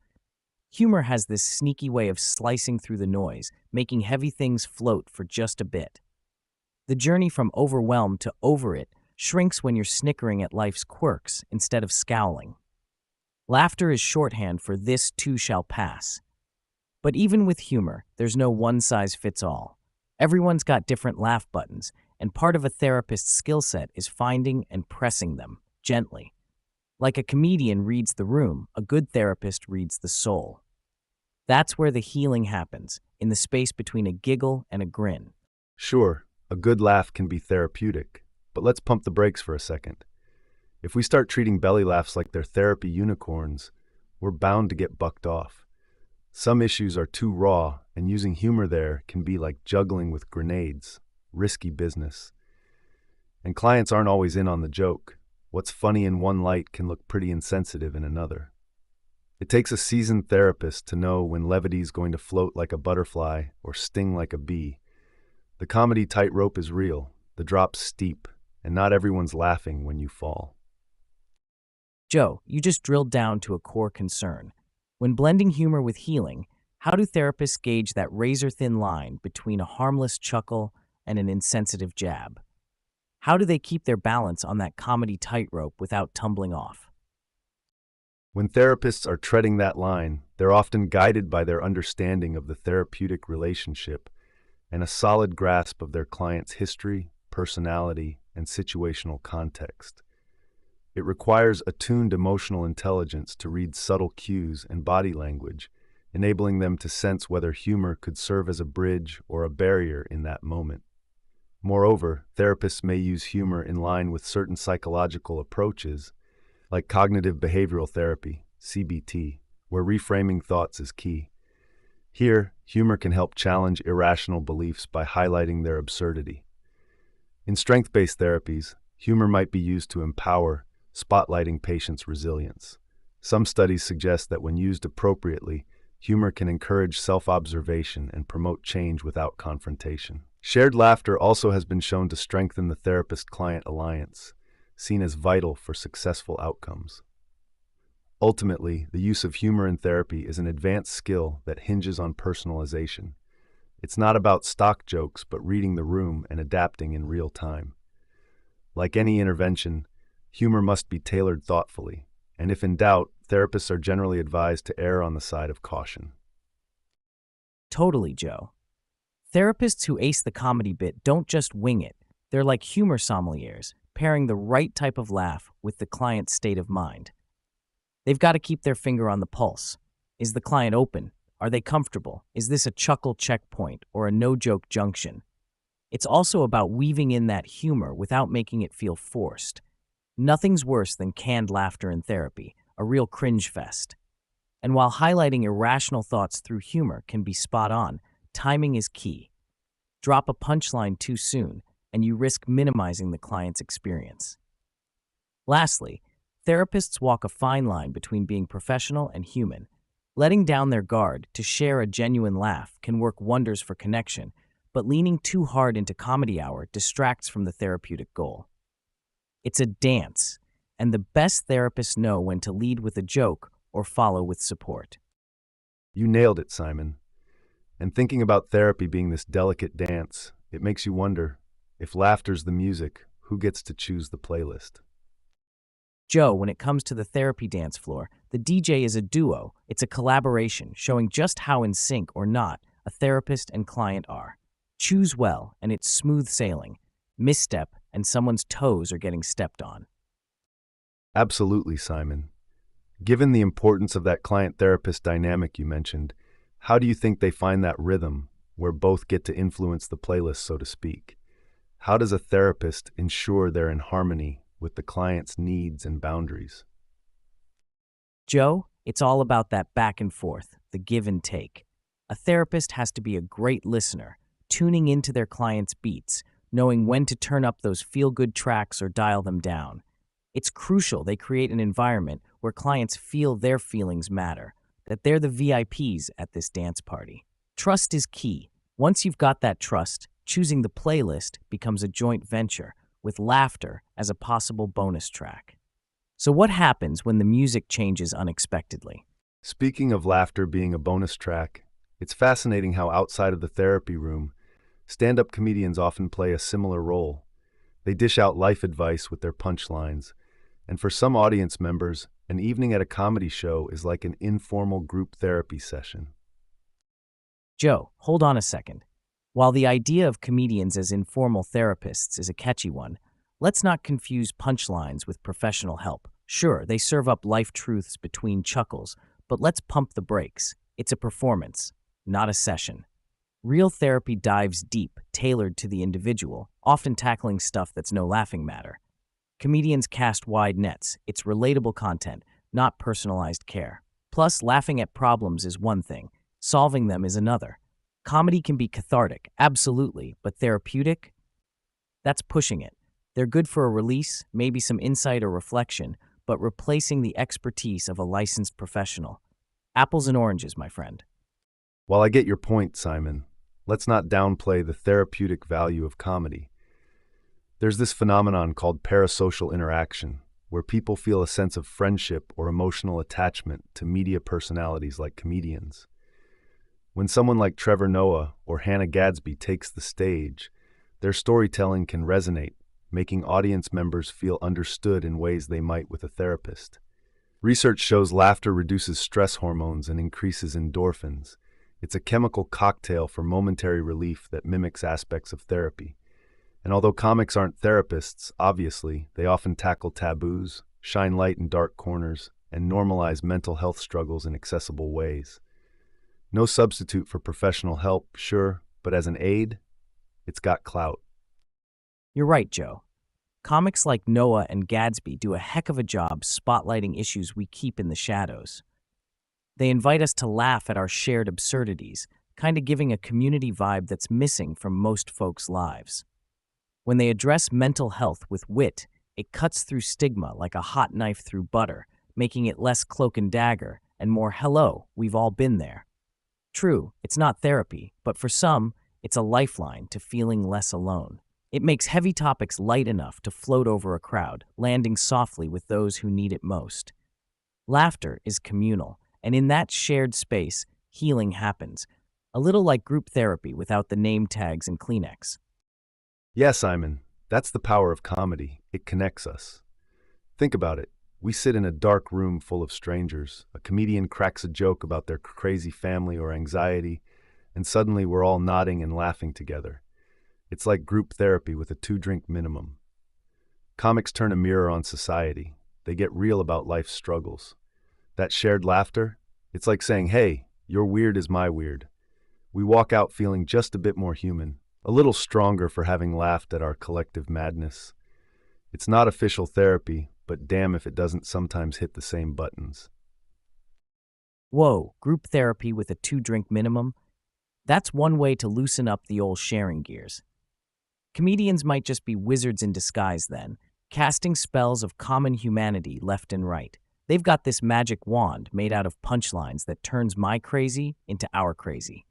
Humor has this sneaky way of slicing through the noise, making heavy things float for just a bit. The journey from overwhelmed to over it shrinks when you're snickering at life's quirks instead of scowling. Laughter is shorthand for "this too shall pass." But even with humor, there's no one-size-fits-all. Everyone's got different laugh buttons, and part of a therapist's skill set is finding and pressing them, gently. Like a comedian reads the room, a good therapist reads the soul. That's where the healing happens, in the space between a giggle and a grin. Sure, a good laugh can be therapeutic, but let's pump the brakes for a second. If we start treating belly laughs like they're therapy unicorns, we're bound to get bucked off. Some issues are too raw, and using humor there can be like juggling with grenades, risky business. And clients aren't always in on the joke. What's funny in one light can look pretty insensitive in another. It takes a seasoned therapist to know when levity's going to float like a butterfly or sting like a bee. The comedy tightrope is real, the drop's steep, and not everyone's laughing when you fall. Joe, you just drilled down to a core concern. When blending humor with healing, how do therapists gauge that razor-thin line between a harmless chuckle and an insensitive jab? How do they keep their balance on that comedy tightrope without tumbling off? When therapists are treading that line, they're often guided by their understanding of the therapeutic relationship. and a solid grasp of their client's history, personality, and situational context. It requires attuned emotional intelligence to read subtle cues and body language, enabling them to sense whether humor could serve as a bridge or a barrier in that moment. Moreover, therapists may use humor in line with certain psychological approaches, like cognitive behavioral therapy, CBT, where reframing thoughts is key. Here, humor can help challenge irrational beliefs by highlighting their absurdity. In strength-based therapies, humor might be used to empower, spotlighting patients' resilience. Some studies suggest that when used appropriately, humor can encourage self-observation and promote change without confrontation. Shared laughter also has been shown to strengthen the therapist-client alliance, seen as vital for successful outcomes. Ultimately, the use of humor in therapy is an advanced skill that hinges on personalization. It's not about stock jokes, but reading the room and adapting in real time. Like any intervention, humor must be tailored thoughtfully, and if in doubt, therapists are generally advised to err on the side of caution. Totally, Joe. Therapists who ace the comedy bit don't just wing it. They're like humor sommeliers, pairing the right type of laugh with the client's state of mind. They've got to keep their finger on the pulse. Is the client open? Are they comfortable? Is this a chuckle checkpoint or a no-joke junction? It's also about weaving in that humor without making it feel forced. Nothing's worse than canned laughter in therapy, a real cringe fest. And while highlighting irrational thoughts through humor can be spot on, timing is key. Drop a punchline too soon, and you risk minimizing the client's experience. Lastly, therapists walk a fine line between being professional and human. Letting down their guard to share a genuine laugh can work wonders for connection, but leaning too hard into comedy hour distracts from the therapeutic goal. It's a dance, and the best therapists know when to lead with a joke or follow with support. You nailed it, Simon. And thinking about therapy being this delicate dance, it makes you wonder, if laughter's the music, who gets to choose the playlist? Joe, when it comes to the therapy dance floor, the DJ is a duo. It's a collaboration, showing just how in sync or not a therapist and client are. Choose well, and it's smooth sailing. Misstep, and someone's toes are getting stepped on. Absolutely, Simon. Given the importance of that client-therapist dynamic you mentioned, how do you think they find that rhythm where both get to influence the playlist, so to speak? How does a therapist ensure they're in harmony with the client's needs and boundaries? Joe, it's all about that back and forth, the give and take. A therapist has to be a great listener, tuning into their client's beats, knowing when to turn up those feel-good tracks or dial them down. It's crucial they create an environment where clients feel their feelings matter, that they're the VIPs at this dance party. Trust is key. Once you've got that trust, choosing the playlist becomes a joint venture, with laughter as a possible bonus track. So what happens when the music changes unexpectedly? Speaking of laughter being a bonus track, it's fascinating how outside of the therapy room, stand-up comedians often play a similar role. They dish out life advice with their punchlines, and for some audience members, an evening at a comedy show is like an informal group therapy session. Joe, hold on a second. While the idea of comedians as informal therapists is a catchy one, let's not confuse punchlines with professional help. Sure, they serve up life truths between chuckles, but let's pump the brakes. It's a performance, not a session. Real therapy dives deep, tailored to the individual, often tackling stuff that's no laughing matter. Comedians cast wide nets. It's relatable content, not personalized care. Plus, laughing at problems is one thing, solving them is another. Comedy can be cathartic, absolutely, but therapeutic? That's pushing it. They're good for a release, maybe some insight or reflection, but replacing the expertise of a licensed professional. Apples and oranges, my friend. While I get your point, Simon, let's not downplay the therapeutic value of comedy. There's this phenomenon called parasocial interaction, where people feel a sense of friendship or emotional attachment to media personalities like comedians. When someone like Trevor Noah or Hannah Gadsby takes the stage, their storytelling can resonate, making audience members feel understood in ways they might with a therapist. Research shows laughter reduces stress hormones and increases endorphins, It's a chemical cocktail for momentary relief that mimics aspects of therapy. And although comics aren't therapists, obviously, they often tackle taboos, shine light in dark corners, and normalize mental health struggles in accessible ways. No substitute for professional help, sure, but as an aid, it's got clout. You're right, Joe. Comics like Noah and Gadsby do a heck of a job spotlighting issues we keep in the shadows. They invite us to laugh at our shared absurdities, kind of giving a community vibe that's missing from most folks' lives. When they address mental health with wit, it cuts through stigma like a hot knife through butter, making it less cloak and dagger and more hello, we've all been there. True, it's not therapy, but for some, it's a lifeline to feeling less alone. It makes heavy topics light enough to float over a crowd, landing softly with those who need it most. Laughter is communal, and in that shared space, healing happens, a little like group therapy without the name tags and Kleenex. Yeah, Simon, that's the power of comedy. It connects us. Think about it. We sit in a dark room full of strangers. A comedian cracks a joke about their crazy family or anxiety, and suddenly we're all nodding and laughing together. It's like group therapy with a 2-drink minimum. Comics turn a mirror on society. They get real about life's struggles. That shared laughter, it's like saying, hey, your weird is my weird. We walk out feeling just a bit more human, a little stronger for having laughed at our collective madness. It's not official therapy, but damn if it doesn't sometimes hit the same buttons. Whoa, group therapy with a 2-drink minimum? That's one way to loosen up the old sharing gears. Comedians might just be wizards in disguise then, casting spells of common humanity left and right. They've got this magic wand made out of punchlines that turns my crazy into our crazy.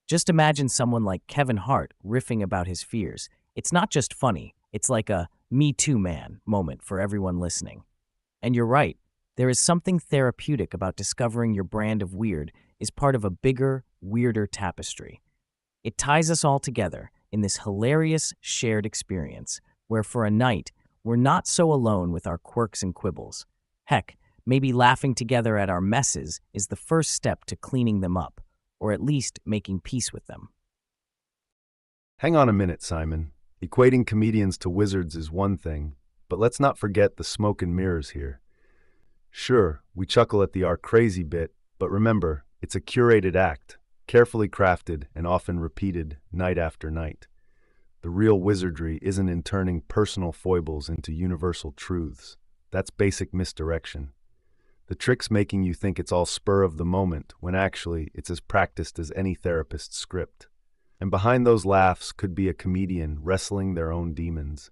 Just imagine someone like Kevin Hart riffing about his fears. It's not just funny, it's like a Me Too Man moment for everyone listening. And you're right, there is something therapeutic about discovering your brand of weird is part of a bigger, weirder tapestry. It ties us all together in this hilarious shared experience where for a night, we're not so alone with our quirks and quibbles. Heck, maybe laughing together at our messes is the first step to cleaning them up, or at least making peace with them. Hang on a minute, Simon. Equating comedians to wizards is one thing, but let's not forget the smoke and mirrors here. Sure, we chuckle at the our crazy bit, but remember, it's a curated act, carefully crafted and often repeated night after night. The real wizardry isn't in turning personal foibles into universal truths. That's basic misdirection. The trick's making you think it's all spur of the moment, when actually it's as practiced as any therapist's script. And behind those laughs could be a comedian wrestling their own demons.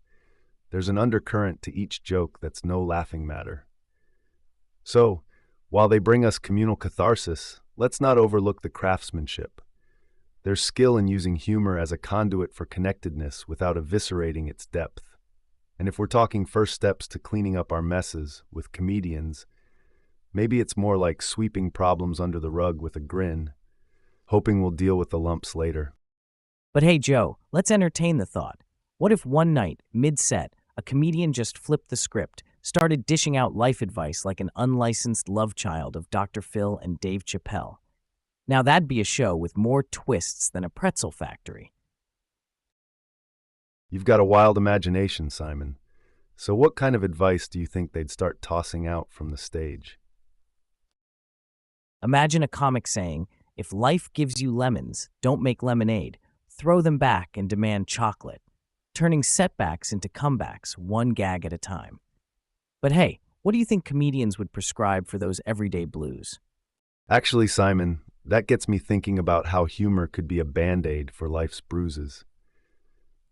There's an undercurrent to each joke that's no laughing matter. So, while they bring us communal catharsis, let's not overlook the craftsmanship. There's skill in using humor as a conduit for connectedness without eviscerating its depth. And if we're talking first steps to cleaning up our messes with comedians, maybe it's more like sweeping problems under the rug with a grin, hoping we'll deal with the lumps later. But hey, Joe, let's entertain the thought. What if one night, mid-set, a comedian just flipped the script, started dishing out life advice like an unlicensed love child of Dr. Phil and Dave Chappelle? Now that'd be a show with more twists than a pretzel factory. You've got a wild imagination, Simon. So what kind of advice do you think they'd start tossing out from the stage? Imagine a comic saying, if life gives you lemons, don't make lemonade. Throw them back and demand chocolate, turning setbacks into comebacks, one gag at a time. But hey, what do you think comedians would prescribe for those everyday blues? Actually, Simon, that gets me thinking about how humor could be a band-aid for life's bruises.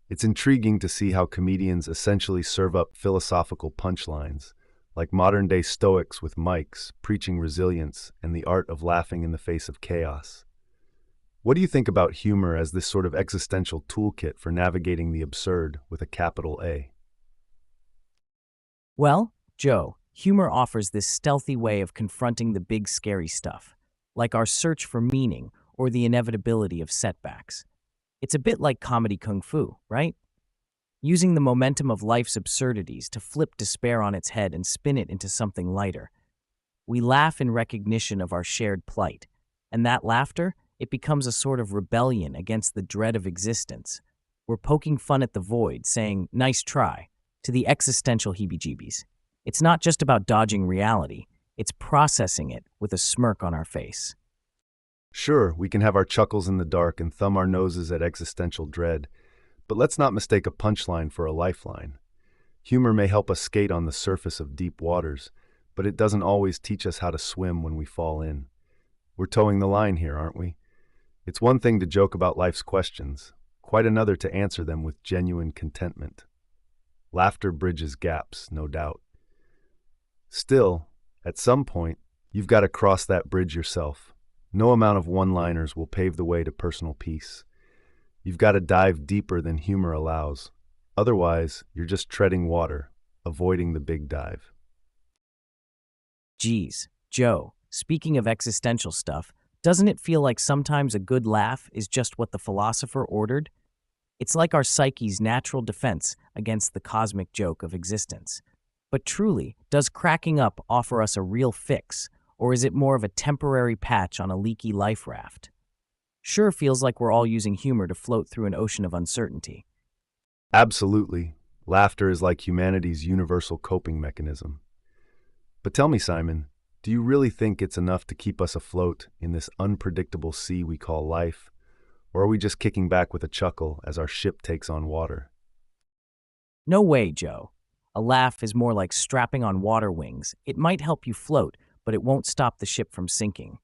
It's intriguing to see how comedians essentially serve up philosophical punchlines, like modern-day Stoics with mics, preaching resilience and the art of laughing in the face of chaos. What do you think about humor as this sort of existential toolkit for navigating the absurd with a capital A? Well, Joe, humor offers this stealthy way of confronting the big scary stuff, like our search for meaning or the inevitability of setbacks. It's a bit like comedy kung fu, right? Using the momentum of life's absurdities to flip despair on its head and spin it into something lighter. We laugh in recognition of our shared plight, and that laughter, it becomes a sort of rebellion against the dread of existence. We're poking fun at the void, saying, "Nice try," to the existential heebie-jeebies. It's not just about dodging reality, it's processing it with a smirk on our face. Sure, we can have our chuckles in the dark and thumb our noses at existential dread, but let's not mistake a punchline for a lifeline. Humor may help us skate on the surface of deep waters, but it doesn't always teach us how to swim when we fall in. We're towing the line here, aren't we? It's one thing to joke about life's questions, quite another to answer them with genuine contentment. Laughter bridges gaps, no doubt. Still, at some point, you've got to cross that bridge yourself. No amount of one-liners will pave the way to personal peace. You've got to dive deeper than humor allows. Otherwise, you're just treading water, avoiding the big dive. Geez, Joe, speaking of existential stuff, doesn't it feel like sometimes a good laugh is just what the philosopher ordered? It's like our psyche's natural defense against the cosmic joke of existence. But truly, does cracking up offer us a real fix, or is it more of a temporary patch on a leaky life raft? Sure feels like we're all using humor to float through an ocean of uncertainty. Absolutely. Laughter is like humanity's universal coping mechanism. But tell me, Simon, do you really think it's enough to keep us afloat in this unpredictable sea we call life? Or are we just kicking back with a chuckle as our ship takes on water? No way, Joe. A laugh is more like strapping on water wings. It might help you float, but it won't stop the ship from sinking.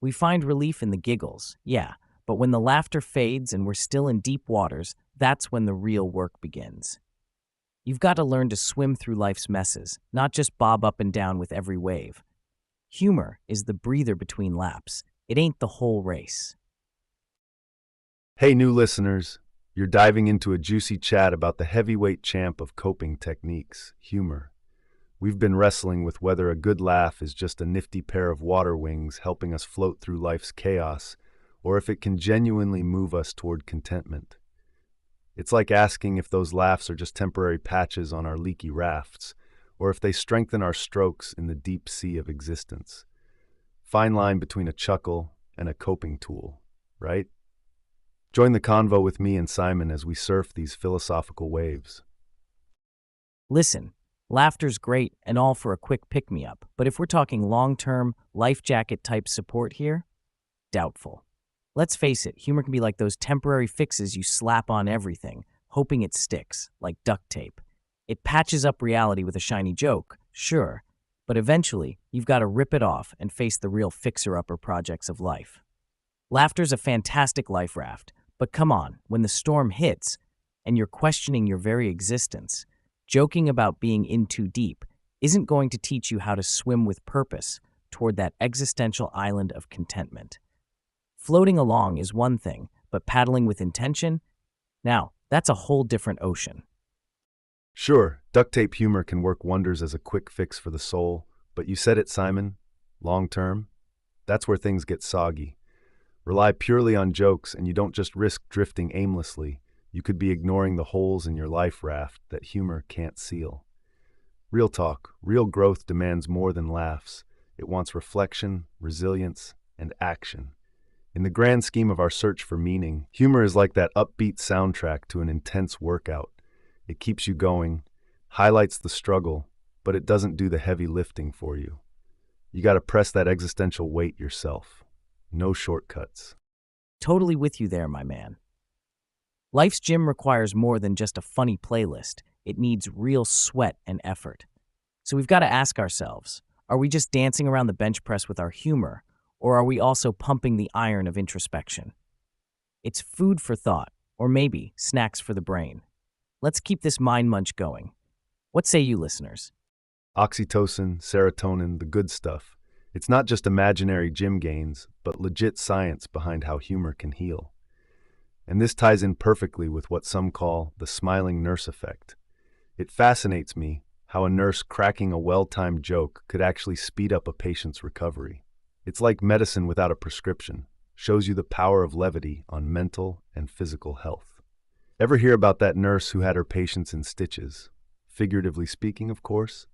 We find relief in the giggles, yeah, but when the laughter fades and we're still in deep waters, that's when the real work begins. You've got to learn to swim through life's messes, not just bob up and down with every wave. Humor is the breather between laps. It ain't the whole race. Hey, new listeners, you're diving into a juicy chat about the heavyweight champ of coping techniques, humor. We've been wrestling with whether a good laugh is just a nifty pair of water wings helping us float through life's chaos, or if it can genuinely move us toward contentment. It's like asking if those laughs are just temporary patches on our leaky rafts, or if they strengthen our strokes in the deep sea of existence. Fine line between a chuckle and a coping tool, right? Join the convo with me and Simon as we surf these philosophical waves. Listen, laughter's great and all for a quick pick-me-up, but if we're talking long-term, life jacket-type support here, doubtful. Let's face it, humor can be like those temporary fixes you slap on everything, hoping it sticks, like duct tape. It patches up reality with a shiny joke, sure, but eventually, you've got to rip it off and face the real fixer-upper projects of life. Laughter's a fantastic life raft, but come on, when the storm hits and you're questioning your very existence, joking about being in too deep isn't going to teach you how to swim with purpose toward that existential island of contentment. Floating along is one thing, but paddling with intention? Now, that's a whole different ocean. Sure, duct tape humor can work wonders as a quick fix for the soul, but you said it, Simon, long term, that's where things get soggy. Rely purely on jokes and you don't just risk drifting aimlessly, you could be ignoring the holes in your life raft that humor can't seal. Real talk, real growth demands more than laughs. It wants reflection, resilience, and action. In the grand scheme of our search for meaning, humor is like that upbeat soundtrack to an intense workout. It keeps you going, highlights the struggle, but it doesn't do the heavy lifting for you. You got to press that existential weight yourself. No shortcuts. Totally with you there, my man. Life's gym requires more than just a funny playlist. It needs real sweat and effort. So we've got to ask ourselves, are we just dancing around the bench press with our humor, or are we also pumping the iron of introspection? It's food for thought, or maybe snacks for the brain. Let's keep this mind munch going. What say you, listeners? Oxytocin, serotonin, the good stuff. It's not just imaginary gym gains, but legit science behind how humor can heal. And this ties in perfectly with what some call the smiling nurse effect. It fascinates me how a nurse cracking a well-timed joke could actually speed up a patient's recovery. It's like medicine without a prescription, shows you the power of levity on mental and physical health. Ever hear about that nurse who had her patients in stitches? Figuratively speaking, of course.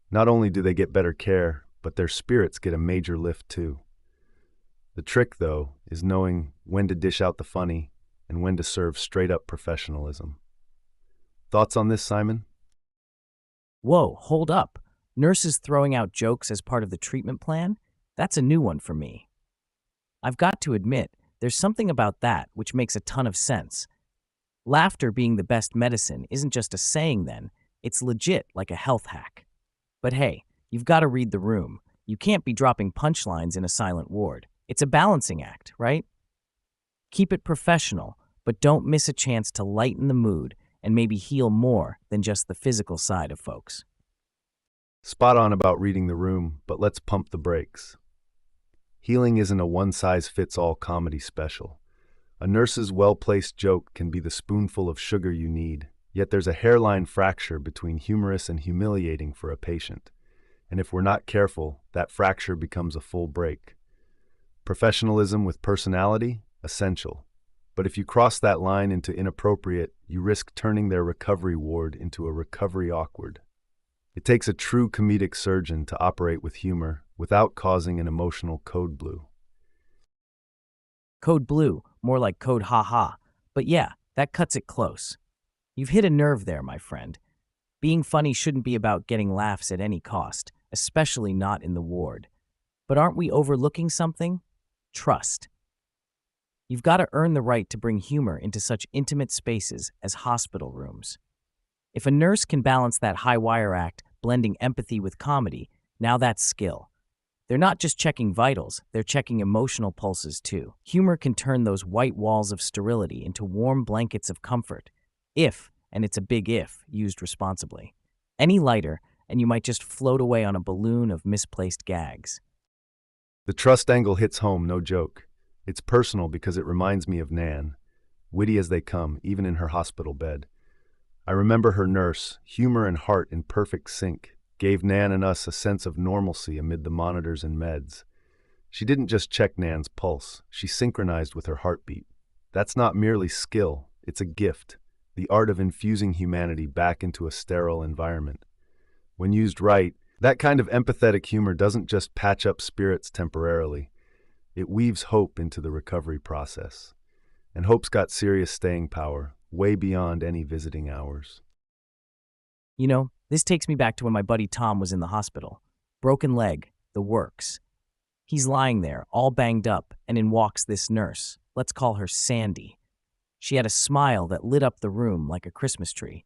Not only do they get better care, but their spirits get a major lift too. The trick, though, is knowing when to dish out the funny and when to serve straight-up professionalism. Thoughts on this, Simon? Whoa, hold up. Nurses throwing out jokes as part of the treatment plan? That's a new one for me. I've got to admit, there's something about that which makes a ton of sense. Laughter being the best medicine isn't just a saying then, it's legit like a health hack. But hey, you've got to read the room. You can't be dropping punchlines in a silent ward. It's a balancing act, right? Keep it professional, but don't miss a chance to lighten the mood and maybe heal more than just the physical side of folks. Spot on about reading the room, but let's pump the brakes. Healing isn't a one-size-fits-all comedy special. A nurse's well-placed joke can be the spoonful of sugar you need, yet there's a hairline fracture between humorous and humiliating for a patient. And if we're not careful, that fracture becomes a full break. Professionalism with personality? Essential. But if you cross that line into inappropriate, you risk turning their recovery ward into a recovery awkward. It takes a true comedic surgeon to operate with humor without causing an emotional code blue. Code blue, more like code haha. But yeah, that cuts it close. You've hit a nerve there, my friend. Being funny shouldn't be about getting laughs at any cost, especially not in the ward. But aren't we overlooking something? Trust. You've got to earn the right to bring humor into such intimate spaces as hospital rooms. If a nurse can balance that high wire act, blending empathy with comedy, now that's skill. They're not just checking vitals, they're checking emotional pulses too. Humor can turn those white walls of sterility into warm blankets of comfort, if, and it's a big if, used responsibly. Any lighter, and you might just float away on a balloon of misplaced gags. The trust angle hits home, no joke. It's personal because it reminds me of Nan, witty as they come, even in her hospital bed. I remember her nurse, humor and heart in perfect sync, gave Nan and us a sense of normalcy amid the monitors and meds. She didn't just check Nan's pulse, she synchronized with her heartbeat. That's not merely skill, it's a gift, the art of infusing humanity back into a sterile environment. When used right, that kind of empathetic humor doesn't just patch up spirits temporarily, it weaves hope into the recovery process. And hope's got serious staying power, way beyond any visiting hours. You know, this takes me back to when my buddy Tom was in the hospital. Broken leg, the works. He's lying there, all banged up, and in walks this nurse. Let's call her Sandy. She had a smile that lit up the room like a Christmas tree.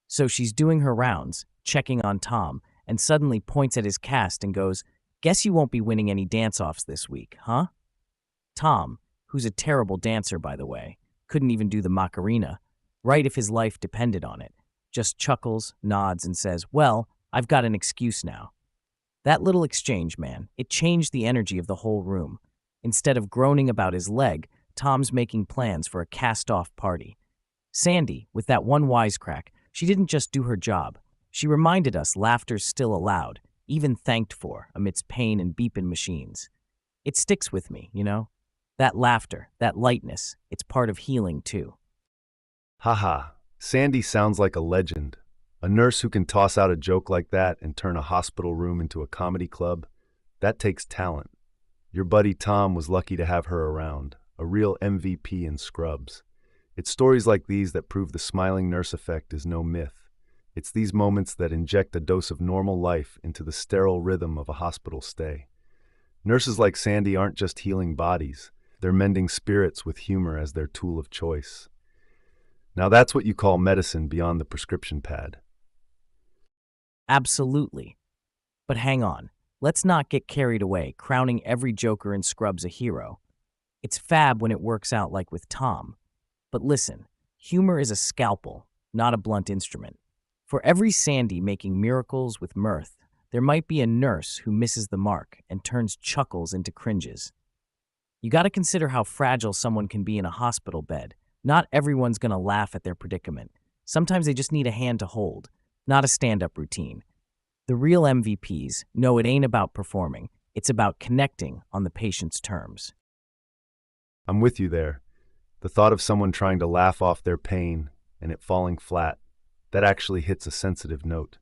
So she's doing her rounds, checking on Tom, and suddenly points at his cast and goes, "Guess you won't be winning any dance-offs this week, huh?" Tom, who's a terrible dancer, by the way, couldn't even do the Macarena, right if his life depended on it, just chuckles, nods, and says, "Well, I've got an excuse now." That little exchange, man, it changed the energy of the whole room. Instead of groaning about his leg, Tom's making plans for a cast-off party. Sandy, with that one wisecrack, she didn't just do her job. She reminded us laughter's still allowed, even thanked for, amidst pain and beeping machines. It sticks with me, you know? That laughter, that lightness, it's part of healing too. Haha, Sandy sounds like a legend. A nurse who can toss out a joke like that and turn a hospital room into a comedy club, that takes talent. Your buddy Tom was lucky to have her around, a real MVP in scrubs. It's stories like these that prove the smiling nurse effect is no myth. It's these moments that inject a dose of normal life into the sterile rhythm of a hospital stay. Nurses like Sandy aren't just healing bodies, they're mending spirits with humor as their tool of choice. Now that's what you call medicine beyond the prescription pad. Absolutely. But hang on, let's not get carried away, crowning every Joker in Scrubs a hero. It's fab when it works out like with Tom. But listen, humor is a scalpel, not a blunt instrument. For every Sandy making miracles with mirth, there might be a nurse who misses the mark and turns chuckles into cringes. You gotta consider how fragile someone can be in a hospital bed. Not everyone's gonna laugh at their predicament. Sometimes they just need a hand to hold, not a stand-up routine. The real MVPs know it ain't about performing, it's about connecting on the patient's terms. I'm with you there. The thought of someone trying to laugh off their pain and it falling flat, that actually hits a sensitive note.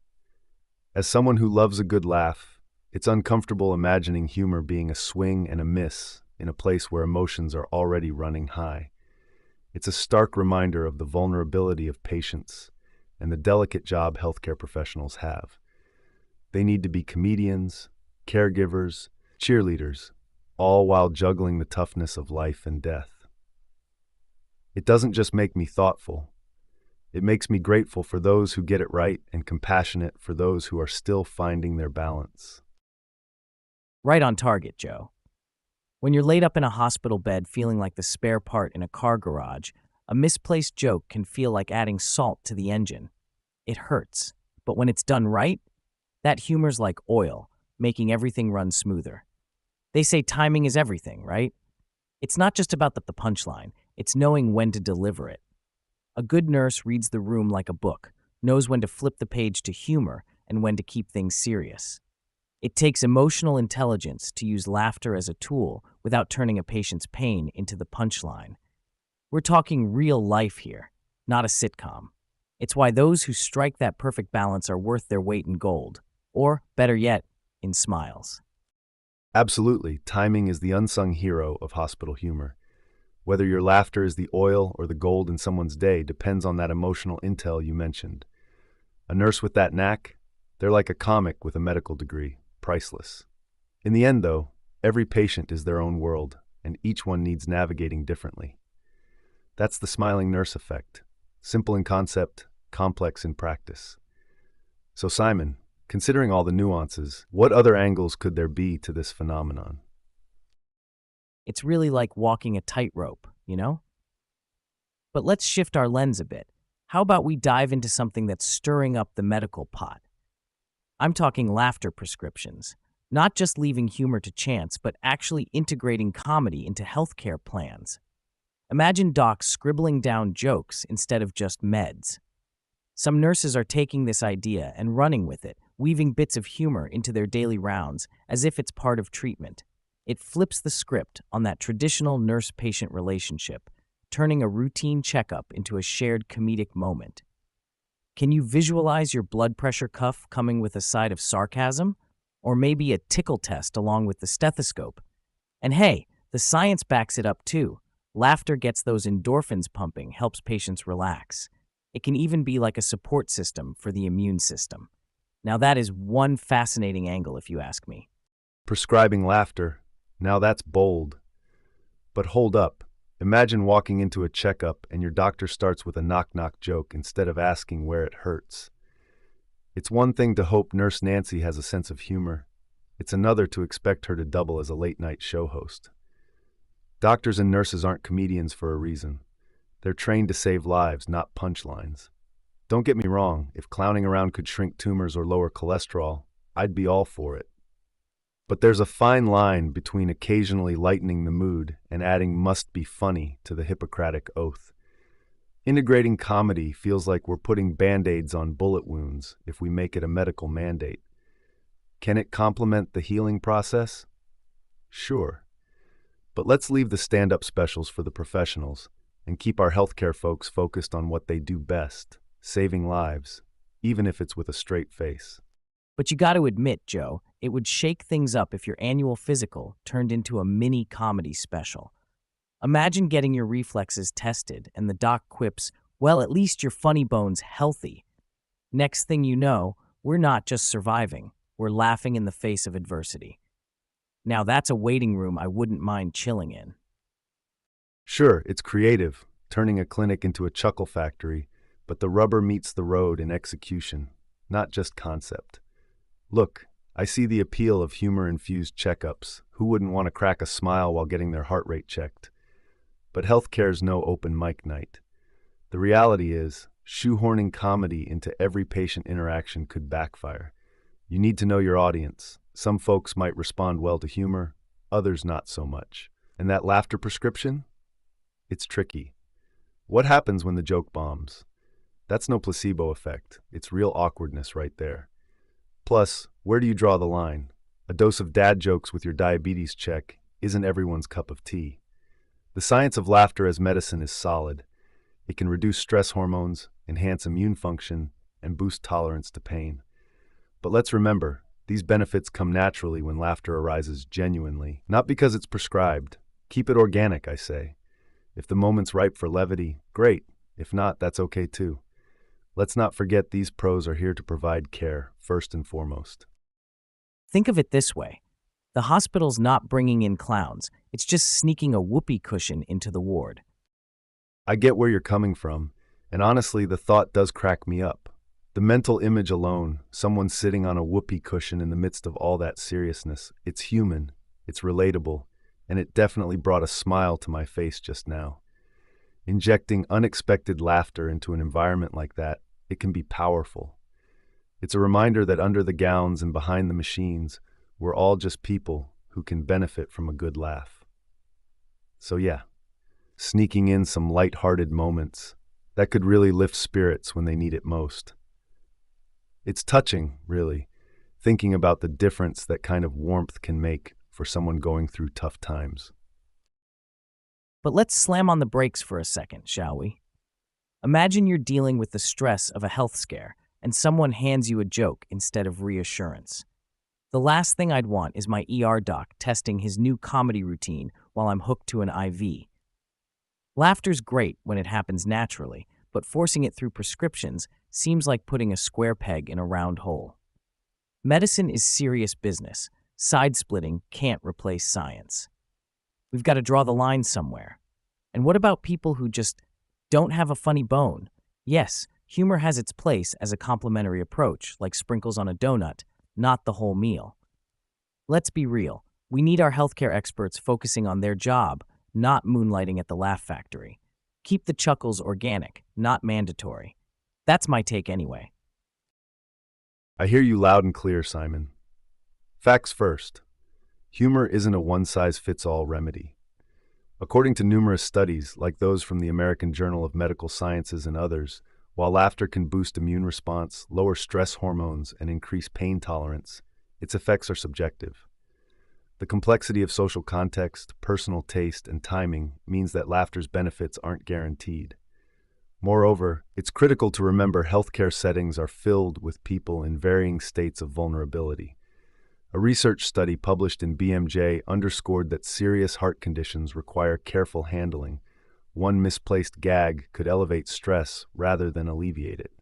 As someone who loves a good laugh, it's uncomfortable imagining humor being a swing and a miss in a place where emotions are already running high. It's a stark reminder of the vulnerability of patients and the delicate job healthcare professionals have. They need to be comedians, caregivers, cheerleaders, all while juggling the toughness of life and death. It doesn't just make me thoughtful. It makes me grateful for those who get it right and compassionate for those who are still finding their balance. Right on target, Joe. When you're laid up in a hospital bed feeling like the spare part in a car garage, a misplaced joke can feel like adding salt to the engine. It hurts, but when it's done right, that humor's like oil, making everything run smoother. They say timing is everything, right? It's not just about the punchline, it's knowing when to deliver it. A good nurse reads the room like a book, knows when to flip the page to humor and when to keep things serious. It takes emotional intelligence to use laughter as a tool without turning a patient's pain into the punchline. We're talking real life here, not a sitcom. It's why those who strike that perfect balance are worth their weight in gold, or, better yet, in smiles. Absolutely, timing is the unsung hero of hospital humor. Whether your laughter is the oil or the gold in someone's day depends on that emotional intel you mentioned. A nurse with that knack, they're like a comic with a medical degree, priceless. In the end, though, every patient is their own world, and each one needs navigating differently. That's the smiling nurse effect. Simple in concept, complex in practice. So Simon, considering all the nuances, what other angles could there be to this phenomenon? It's really like walking a tightrope, you know? But let's shift our lens a bit. How about we dive into something that's stirring up the medical pot? I'm talking laughter prescriptions. Not just leaving humor to chance, but actually integrating comedy into healthcare plans. Imagine docs scribbling down jokes instead of just meds. Some nurses are taking this idea and running with it, weaving bits of humor into their daily rounds as if it's part of treatment. It flips the script on that traditional nurse-patient relationship, turning a routine checkup into a shared comedic moment. Can you visualize your blood pressure cuff coming with a side of sarcasm? Or maybe a tickle test along with the stethoscope? And hey, the science backs it up too. Laughter gets those endorphins pumping, helps patients relax. It can even be like a support system for the immune system. Now that is one fascinating angle if you ask me. Prescribing laughter. Now that's bold. But hold up. Imagine walking into a checkup and your doctor starts with a knock-knock joke instead of asking where it hurts. It's one thing to hope Nurse Nancy has a sense of humor. It's another to expect her to double as a late-night show host. Doctors and nurses aren't comedians for a reason. They're trained to save lives, not punchlines. Don't get me wrong, if clowning around could shrink tumors or lower cholesterol, I'd be all for it. But there's a fine line between occasionally lightening the mood and adding must be funny to the Hippocratic oath. Integrating comedy feels like we're putting band-aids on bullet wounds if we make it a medical mandate. Can it complement the healing process? Sure. But let's leave the stand-up specials for the professionals and keep our healthcare folks focused on what they do best, saving lives, even if it's with a straight face. But you got to admit, Joe, it would shake things up if your annual physical turned into a mini comedy special. Imagine getting your reflexes tested and the doc quips, well, at least your funny bone's healthy. Next thing you know, we're not just surviving, we're laughing in the face of adversity. Now that's a waiting room I wouldn't mind chilling in. Sure, it's creative, turning a clinic into a chuckle factory, but the rubber meets the road in execution, not just concept. Look, I see the appeal of humor-infused checkups. Who wouldn't want to crack a smile while getting their heart rate checked? But healthcare's no open mic night. The reality is, shoehorning comedy into every patient interaction could backfire. You need to know your audience. Some folks might respond well to humor, others not so much. And that laughter prescription? It's tricky. What happens when the joke bombs? That's no placebo effect. It's real awkwardness right there. Plus, where do you draw the line? A dose of dad jokes with your diabetes check isn't everyone's cup of tea. The science of laughter as medicine is solid. It can reduce stress hormones, enhance immune function, and boost tolerance to pain. But let's remember, these benefits come naturally when laughter arises genuinely, not because it's prescribed, Keep it organic, I say. If the moment's ripe for levity, great. If not, that's okay too. Let's not forget these pros are here to provide care, first and foremost. Think of it this way. The hospital's not bringing in clowns. It's just sneaking a whoopee cushion into the ward. I get where you're coming from, and honestly, the thought does crack me up. The mental image alone, someone sitting on a whoopee cushion in the midst of all that seriousness, it's human, it's relatable, and it definitely brought a smile to my face just now. Injecting unexpected laughter into an environment like that, it can be powerful. It's a reminder that under the gowns and behind the machines, we're all just people who can benefit from a good laugh. So yeah, sneaking in some light-hearted moments, that could really lift spirits when they need it most. It's touching, really, thinking about the difference that kind of warmth can make for someone going through tough times. But let's slam on the brakes for a second, shall we? Imagine you're dealing with the stress of a health scare, and someone hands you a joke instead of reassurance. The last thing I'd want is my ER doc testing his new comedy routine while I'm hooked to an IV. Laughter's great when it happens naturally, but forcing it through prescriptions seems like putting a square peg in a round hole. Medicine is serious business. Side-splitting can't replace science. We've got to draw the line somewhere. And what about people who just don't have a funny bone? Yes, humor has its place as a complementary approach, like sprinkles on a donut, not the whole meal. Let's be real. We need our healthcare experts focusing on their job, not moonlighting at the laugh factory. Keep the chuckles organic, not mandatory. That's my take anyway. I hear you loud and clear, Simon. Facts first. Humor isn't a one-size-fits-all remedy. According to numerous studies, like those from the American Journal of Medical Sciences and others, while laughter can boost immune response, lower stress hormones, and increase pain tolerance, its effects are subjective. The complexity of social context, personal taste, and timing means that laughter's benefits aren't guaranteed. Moreover, it's critical to remember healthcare settings are filled with people in varying states of vulnerability. A research study published in BMJ underscored that serious heart conditions require careful handling. One misplaced gag could elevate stress rather than alleviate it.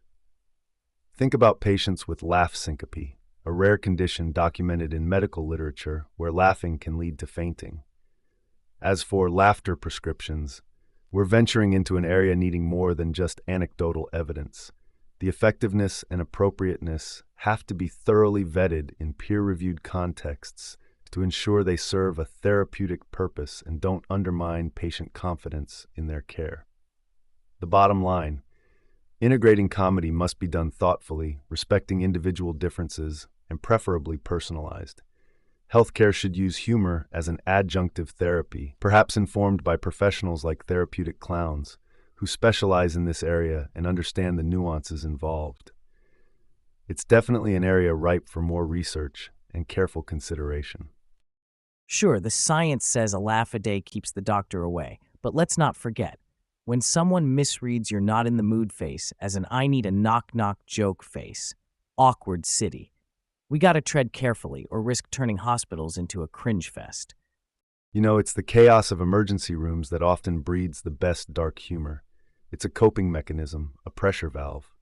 Think about patients with laugh syncope, a rare condition documented in medical literature where laughing can lead to fainting. As for laughter prescriptions, we're venturing into an area needing more than just anecdotal evidence. The effectiveness and appropriateness have to be thoroughly vetted in peer-reviewed contexts to ensure they serve a therapeutic purpose and don't undermine patient confidence in their care. The bottom line, integrating comedy must be done thoughtfully, respecting individual differences, and preferably personalized. Healthcare should use humor as an adjunctive therapy, perhaps informed by professionals like therapeutic clowns, who specialize in this area and understand the nuances involved. It's definitely an area ripe for more research and careful consideration. Sure, the science says a laugh a day keeps the doctor away, but let's not forget, when someone misreads your not in the mood face as an I need a knock-knock joke face, awkward city, we gotta tread carefully or risk turning hospitals into a cringe fest. You know, it's the chaos of emergency rooms that often breeds the best dark humor. It's a coping mechanism, a pressure valve.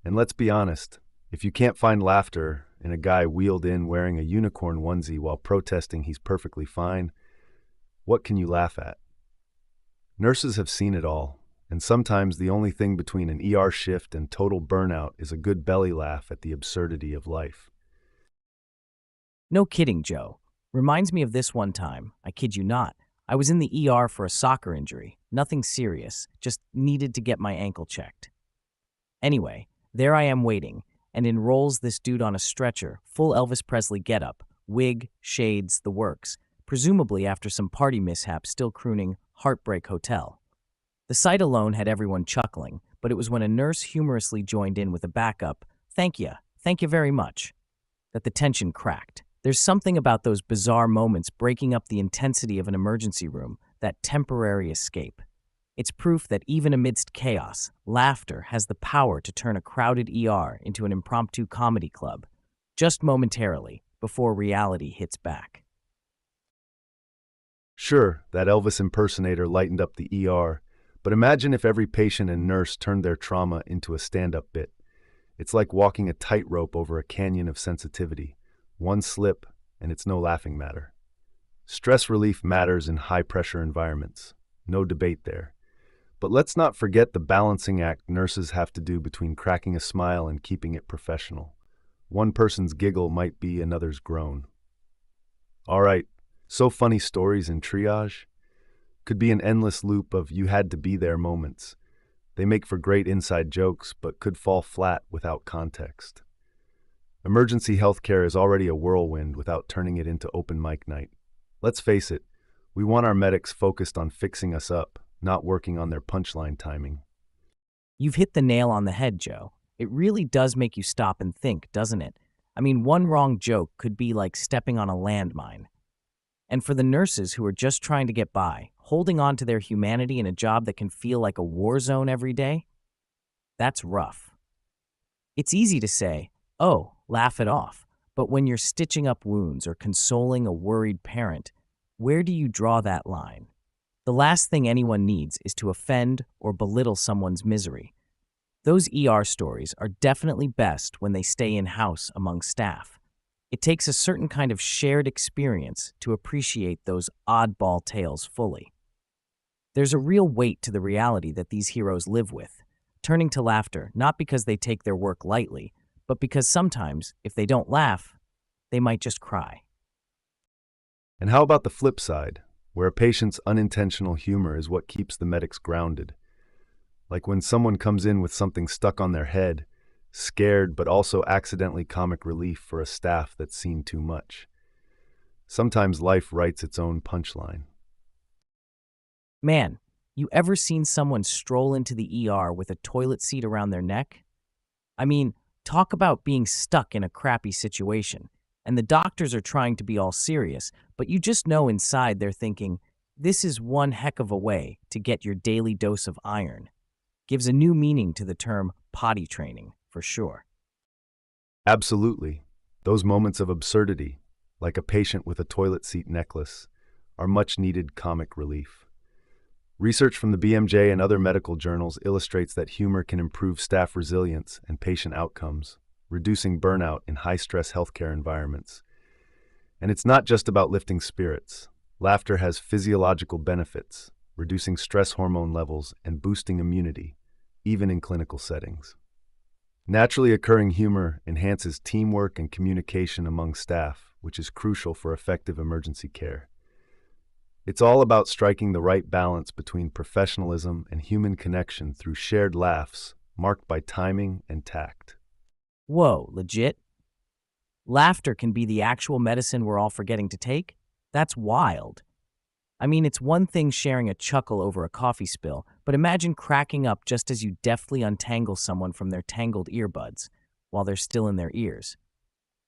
And let's be honest, if you can't find laughter in a guy wheeled in wearing a unicorn onesie while protesting he's perfectly fine, what can you laugh at? Nurses have seen it all, and sometimes the only thing between an ER shift and total burnout is a good belly laugh at the absurdity of life. No kidding, Joe. Reminds me of this one time, I kid you not. I was in the ER for a soccer injury. Nothing serious, just needed to get my ankle checked. Anyway, there I am waiting, and in rolls this dude on a stretcher, full Elvis Presley getup, wig, shades, the works, presumably after some party mishap still crooning Heartbreak Hotel. The sight alone had everyone chuckling, but it was when a nurse humorously joined in with a backup, thank you very much, that the tension cracked. There's something about those bizarre moments breaking up the intensity of an emergency room, that temporary escape. It's proof that even amidst chaos, laughter has the power to turn a crowded ER into an impromptu comedy club, just momentarily before reality hits back. Sure, that Elvis impersonator lightened up the ER, but imagine if every patient and nurse turned their trauma into a stand-up bit. It's like walking a tightrope over a canyon of sensitivity. One slip, and it's no laughing matter. Stress relief matters in high-pressure environments. No debate there. But let's not forget the balancing act nurses have to do between cracking a smile and keeping it professional. One person's giggle might be another's groan. All right, so funny stories in triage could be an endless loop of you had to be there moments. They make for great inside jokes, but could fall flat without context. Emergency healthcare is already a whirlwind without turning it into open mic night. Let's face it, we want our medics focused on fixing us up, not working on their punchline timing. You've hit the nail on the head, Joe. It really does make you stop and think, doesn't it? I mean, one wrong joke could be like stepping on a landmine. And for the nurses who are just trying to get by, holding on to their humanity in a job that can feel like a war zone every day, that's rough. It's easy to say, oh, laugh it off. But when you're stitching up wounds or consoling a worried parent, where do you draw that line? The last thing anyone needs is to offend or belittle someone's misery. Those ER stories are definitely best when they stay in-house among staff. It takes a certain kind of shared experience to appreciate those oddball tales fully. There's a real weight to the reality that these heroes live with, turning to laughter not because they take their work lightly, but because sometimes, if they don't laugh, they might just cry. And how about the flip side, where a patient's unintentional humor is what keeps the medics grounded? Like when someone comes in with something stuck on their head, scared but also accidentally comic relief for a staff that's seen too much. Sometimes life writes its own punchline. Man, you ever seen someone stroll into the ER with a toilet seat around their neck? I mean, talk about being stuck in a crappy situation, and the doctors are trying to be all serious, but you just know inside they're thinking, this is one heck of a way to get your daily dose of iron. Gives a new meaning to the term potty training, for sure. Absolutely. Those moments of absurdity, like a patient with a toilet seat necklace, are much needed comic relief. Research from the BMJ and other medical journals illustrates that humor can improve staff resilience and patient outcomes, reducing burnout in high-stress healthcare environments. And it's not just about lifting spirits. Laughter has physiological benefits, reducing stress hormone levels and boosting immunity, even in clinical settings. Naturally occurring humor enhances teamwork and communication among staff, which is crucial for effective emergency care. It's all about striking the right balance between professionalism and human connection through shared laughs, marked by timing and tact. Whoa, legit? Laughter can be the actual medicine we're all forgetting to take? That's wild. I mean, it's one thing sharing a chuckle over a coffee spill, but imagine cracking up just as you deftly untangle someone from their tangled earbuds while they're still in their ears.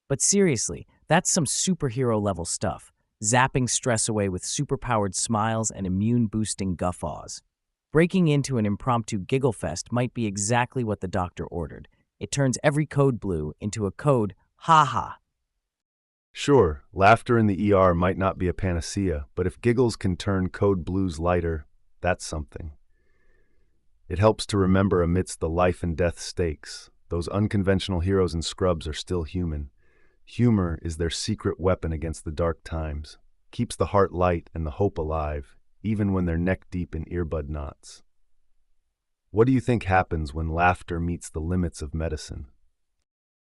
But seriously, that's some superhero-level stuff, zapping stress away with superpowered smiles and immune-boosting guffaws. Breaking into an impromptu giggle fest might be exactly what the doctor ordered. It turns every code blue into a code ha-ha. Sure, laughter in the ER might not be a panacea, but if giggles can turn code blues lighter, that's something. It helps to remember amidst the life and death stakes, those unconventional heroes and scrubs are still human. Humor is their secret weapon against the dark times, keeps the heart light and the hope alive, even when they're neck-deep in earbud knots. What do you think happens when laughter meets the limits of medicine?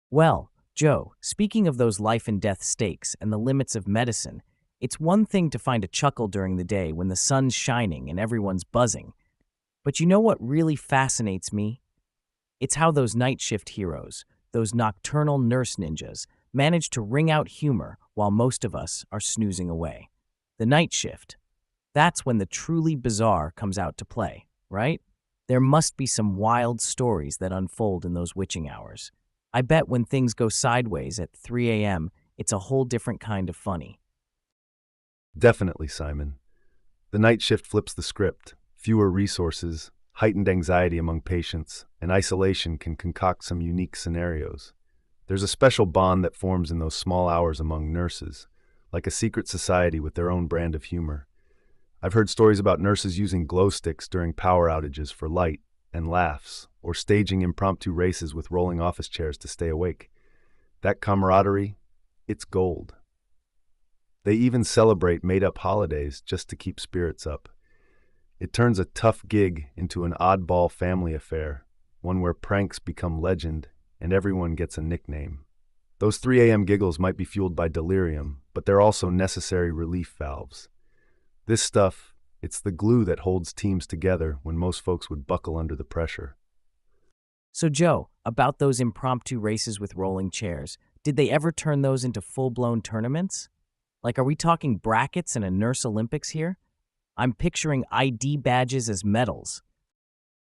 Well, Joe, speaking of those life and death stakes and the limits of medicine, it's one thing to find a chuckle during the day when the sun's shining and everyone's buzzing. But you know what really fascinates me? It's how those night shift heroes, those nocturnal nurse ninjas, manage to wring out humor while most of us are snoozing away. The night shift. That's when the truly bizarre comes out to play, right? There must be some wild stories that unfold in those witching hours. I bet when things go sideways at 3 a.m., it's a whole different kind of funny. Definitely, Simon. The night shift flips the script. Fewer resources, heightened anxiety among patients, and isolation can concoct some unique scenarios. There's a special bond that forms in those small hours among nurses, like a secret society with their own brand of humor. I've heard stories about nurses using glow sticks during power outages for light and laughs, or staging impromptu races with rolling office chairs to stay awake. That camaraderie, it's gold. They even celebrate made-up holidays just to keep spirits up. It turns a tough gig into an oddball family affair, one where pranks become legend and everyone gets a nickname. Those 3 a.m. giggles might be fueled by delirium, but they're also necessary relief valves. This stuff, it's the glue that holds teams together when most folks would buckle under the pressure. So, Joe, about those impromptu races with rolling chairs, did they ever turn those into full-blown tournaments? Like, are we talking brackets and a nurse Olympics here? I'm picturing ID badges as medals.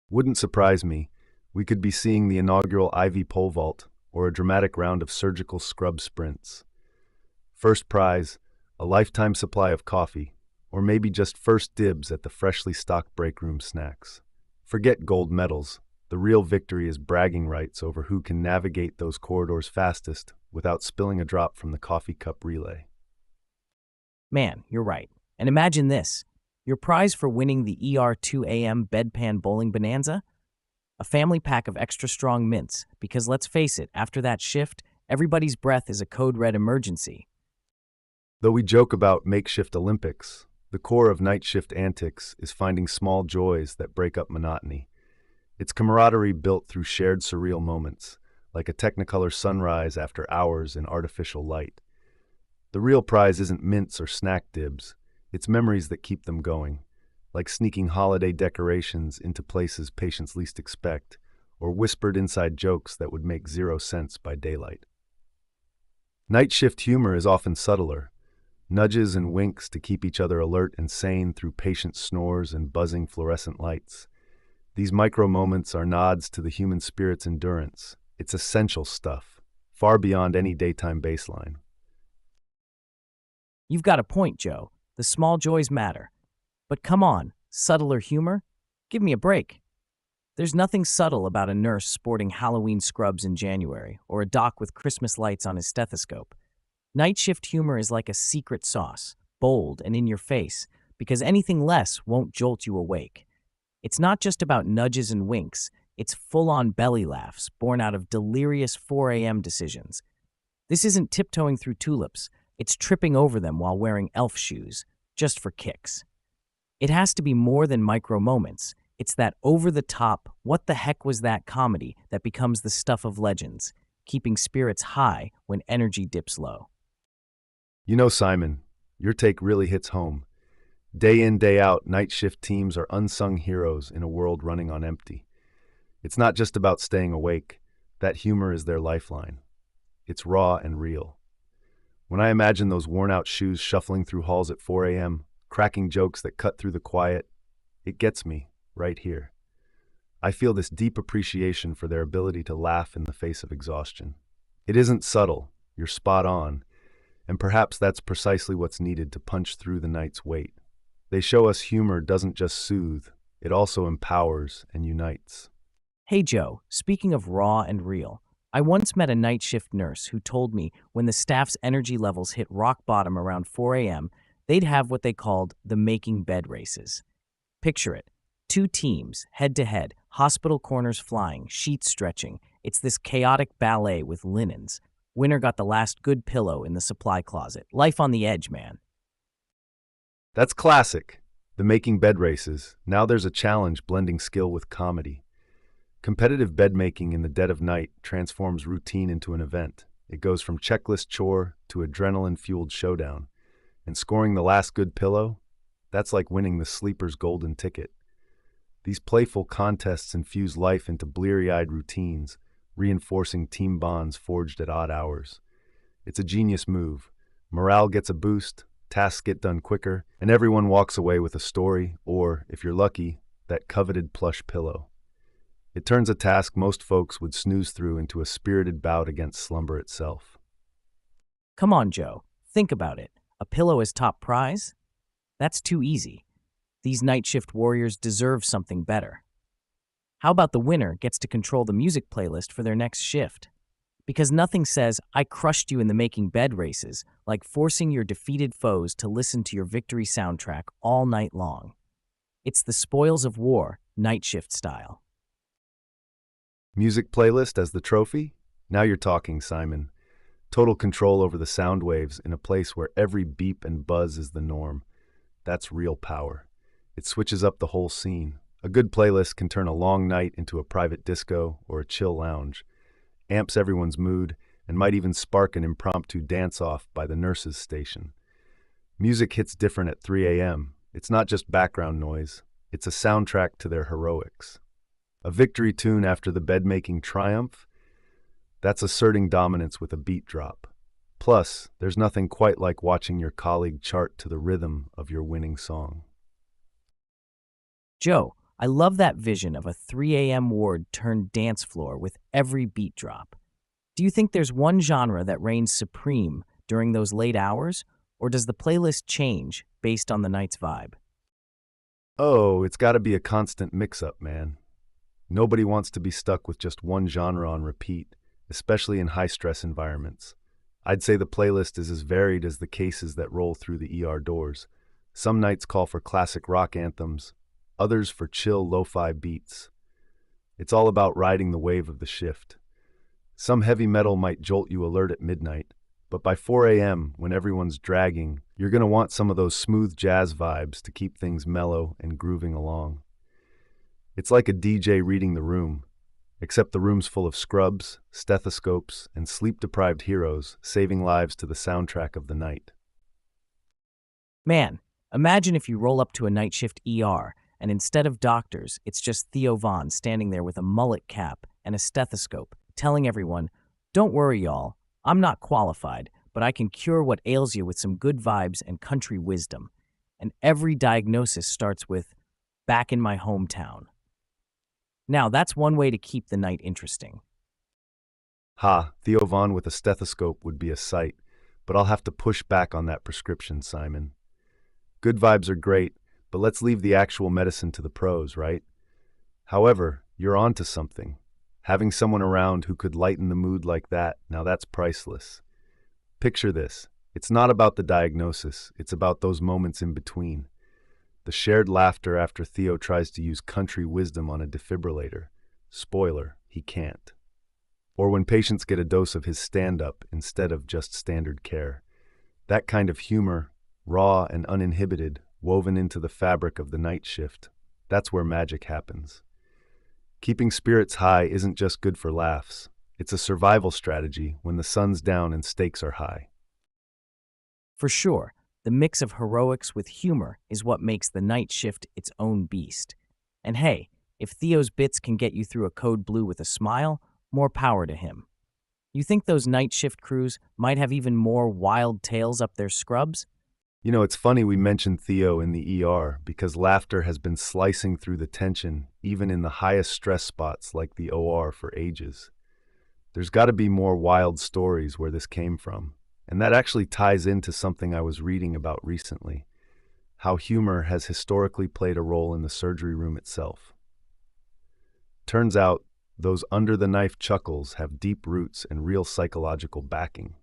Wouldn't surprise me. We could be seeing the inaugural Ivy pole vault or a dramatic round of surgical scrub sprints. First prize, a lifetime supply of coffee, or maybe just first dibs at the freshly stocked break room snacks. Forget gold medals. The real victory is bragging rights over who can navigate those corridors fastest without spilling a drop from the coffee cup relay. Man, you're right. And imagine this. Your prize for winning the ER2AM Bedpan Bowling Bonanza? A family pack of extra strong mints, because let's face it, after that shift, everybody's breath is a code red emergency. Though we joke about makeshift Olympics, the core of night shift antics is finding small joys that break up monotony. It's camaraderie built through shared surreal moments, like a Technicolor sunrise after hours in artificial light. The real prize isn't mints or snack dibs, it's memories that keep them going, like sneaking holiday decorations into places patients least expect, or whispered inside jokes that would make zero sense by daylight. Night shift humor is often subtler, nudges and winks to keep each other alert and sane through patient snores and buzzing fluorescent lights. These micro moments are nods to the human spirit's endurance. It's essential stuff, far beyond any daytime baseline. You've got a point, Joe. The small joys matter. But come on, subtler humor? Give me a break. There's nothing subtle about a nurse sporting Halloween scrubs in January or a doc with Christmas lights on his stethoscope. Night shift humor is like a secret sauce, bold and in your face, because anything less won't jolt you awake. It's not just about nudges and winks, it's full-on belly laughs born out of delirious 4 a.m. decisions. This isn't tiptoeing through tulips, it's tripping over them while wearing elf shoes, just for kicks. It has to be more than micro moments. It's that over-the-top, what the heck was that comedy that becomes the stuff of legends, keeping spirits high when energy dips low. You know, Simon, your take really hits home. Day in, day out, night shift teams are unsung heroes in a world running on empty. It's not just about staying awake. That humor is their lifeline. It's raw and real. When I imagine those worn-out shoes shuffling through halls at 4 a.m., cracking jokes that cut through the quiet, it gets me right here. I feel this deep appreciation for their ability to laugh in the face of exhaustion. It isn't subtle, you're spot on, and perhaps that's precisely what's needed to punch through the night's weight. They show us humor doesn't just soothe, it also empowers and unites. Hey Joe, speaking of raw and real, I once met a night shift nurse who told me when the staff's energy levels hit rock bottom around 4 a.m., they'd have what they called the making bed races. Picture it. 2 teams, head-to-head, hospital corners flying, sheets stretching. It's this chaotic ballet with linens. Winner got the last good pillow in the supply closet. Life on the edge, man. That's classic. The making bed races. Now there's a challenge blending skill with comedy. Competitive bed making in the dead of night transforms routine into an event. It goes from checklist chore to adrenaline-fueled showdown. And scoring the last good pillow? That's like winning the sleeper's golden ticket. These playful contests infuse life into bleary-eyed routines, reinforcing team bonds forged at odd hours. It's a genius move. Morale gets a boost, tasks get done quicker, and everyone walks away with a story, or, if you're lucky, that coveted plush pillow. It turns a task most folks would snooze through into a spirited bout against slumber itself. Come on, Joe. Think about it. A pillow as top prize? That's too easy. These night shift warriors deserve something better. How about the winner gets to control the music playlist for their next shift? Because nothing says, I crushed you in the making bed races, like forcing your defeated foes to listen to your victory soundtrack all night long. It's the spoils of war, night shift style. Music playlist as the trophy? Now you're talking, Simon. Total control over the sound waves in a place where every beep and buzz is the norm. That's real power. It switches up the whole scene. A good playlist can turn a long night into a private disco or a chill lounge, amps everyone's mood, and might even spark an impromptu dance-off by the nurse's station. Music hits different at 3 a.m. It's not just background noise, it's a soundtrack to their heroics. A victory tune after the bed-making triumph? That's asserting dominance with a beat drop. Plus, there's nothing quite like watching your colleague chart to the rhythm of your winning song. Joe, I love that vision of a 3 a.m. ward turned dance floor with every beat drop. Do you think there's one genre that reigns supreme during those late hours, or does the playlist change based on the night's vibe? Oh, it's gotta be a constant mix-up, man. Nobody wants to be stuck with just one genre on repeat, especially in high-stress environments. I'd say the playlist is as varied as the cases that roll through the ER doors. Some nights call for classic rock anthems, others for chill lo-fi beats. It's all about riding the wave of the shift. Some heavy metal might jolt you alert at midnight, but by 4 a.m., when everyone's dragging, you're going to want some of those smooth jazz vibes to keep things mellow and grooving along. It's like a DJ reading the room, except the room's full of scrubs, stethoscopes, and sleep-deprived heroes saving lives to the soundtrack of the night. Man, imagine if you roll up to a night shift ER, and instead of doctors, it's just Theo Vaughn standing there with a mullet cap and a stethoscope, telling everyone, don't worry, y'all, I'm not qualified, but I can cure what ails you with some good vibes and country wisdom. And every diagnosis starts with, back in my hometown. Now, that's one way to keep the night interesting. Ha, Theo Vaughn with a stethoscope would be a sight, but I'll have to push back on that prescription, Simon. Good vibes are great, but let's leave the actual medicine to the pros, right? However, you're onto something. Having someone around who could lighten the mood like that, now that's priceless. Picture this. It's not about the diagnosis, it's about those moments in between. The shared laughter after Theo tries to use country wisdom on a defibrillator. Spoiler, he can't. Or when patients get a dose of his stand-up instead of just standard care. That kind of humor, raw and uninhibited, woven into the fabric of the night shift, that's where magic happens. Keeping spirits high isn't just good for laughs. It's a survival strategy when the sun's down and stakes are high. For sure, the mix of heroics with humor is what makes the night shift its own beast. And hey, if Theo's bits can get you through a code blue with a smile, more power to him. You think those night shift crews might have even more wild tales up their scrubs? You know, it's funny we mentioned Theo in the ER because laughter has been slicing through the tension even in the highest stress spots like the OR for ages. There's got to be more wild stories where this came from. And that actually ties into something I was reading about recently, how humor has historically played a role in the surgery room itself. Turns out, those under-the-knife chuckles have deep roots and real psychological backing.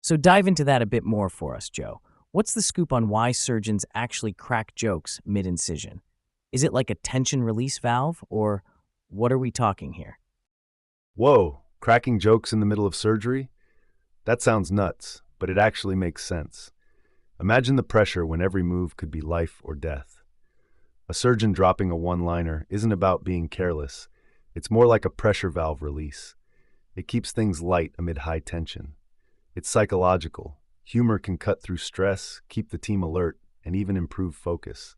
So dive into that a bit more for us, Joe. What's the scoop on why surgeons actually crack jokes mid-incision? Is it like a tension release valve, or what are we talking here? Whoa, cracking jokes in the middle of surgery? That sounds nuts, but it actually makes sense. Imagine the pressure when every move could be life or death. A surgeon dropping a one-liner isn't about being careless. It's more like a pressure valve release. It keeps things light amid high tension. It's psychological. Humor can cut through stress, keep the team alert, and even improve focus.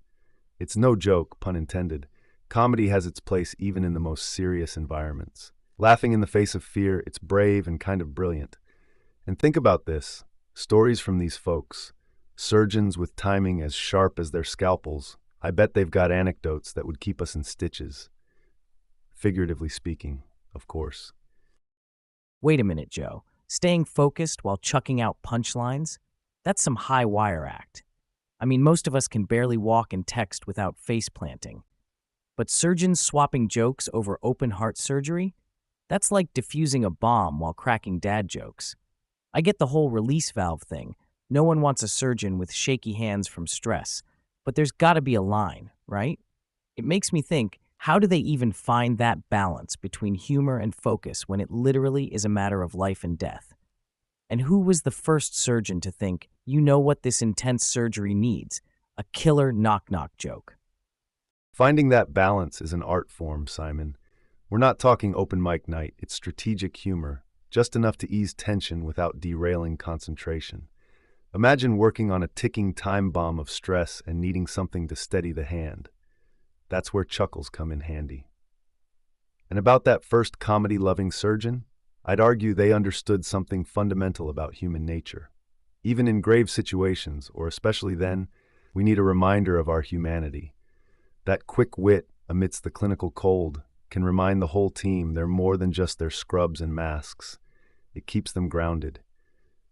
It's no joke, pun intended. Comedy has its place even in the most serious environments. Laughing in the face of fear, it's brave and kind of brilliant. And think about this, stories from these folks, surgeons with timing as sharp as their scalpels, I bet they've got anecdotes that would keep us in stitches. Figuratively speaking, of course. Wait a minute, Joe. Staying focused while chucking out punchlines? That's some high wire act. I mean, most of us can barely walk and text without face planting. But surgeons swapping jokes over open heart surgery? That's like defusing a bomb while cracking dad jokes. I get the whole release valve thing. No one wants a surgeon with shaky hands from stress. But there's gotta be a line, right? It makes me think, how do they even find that balance between humor and focus when it literally is a matter of life and death? And who was the first surgeon to think, you know what this intense surgery needs? A killer knock-knock joke. Finding that balance is an art form, Simon. We're not talking open mic night, it's strategic humor, just enough to ease tension without derailing concentration. Imagine working on a ticking time bomb of stress and needing something to steady the hand. That's where chuckles come in handy. And about that first comedy-loving surgeon, I'd argue they understood something fundamental about human nature. Even in grave situations, or especially then, we need a reminder of our humanity. That quick wit amidst the clinical cold can remind the whole team they're more than just their scrubs and masks. It keeps them grounded.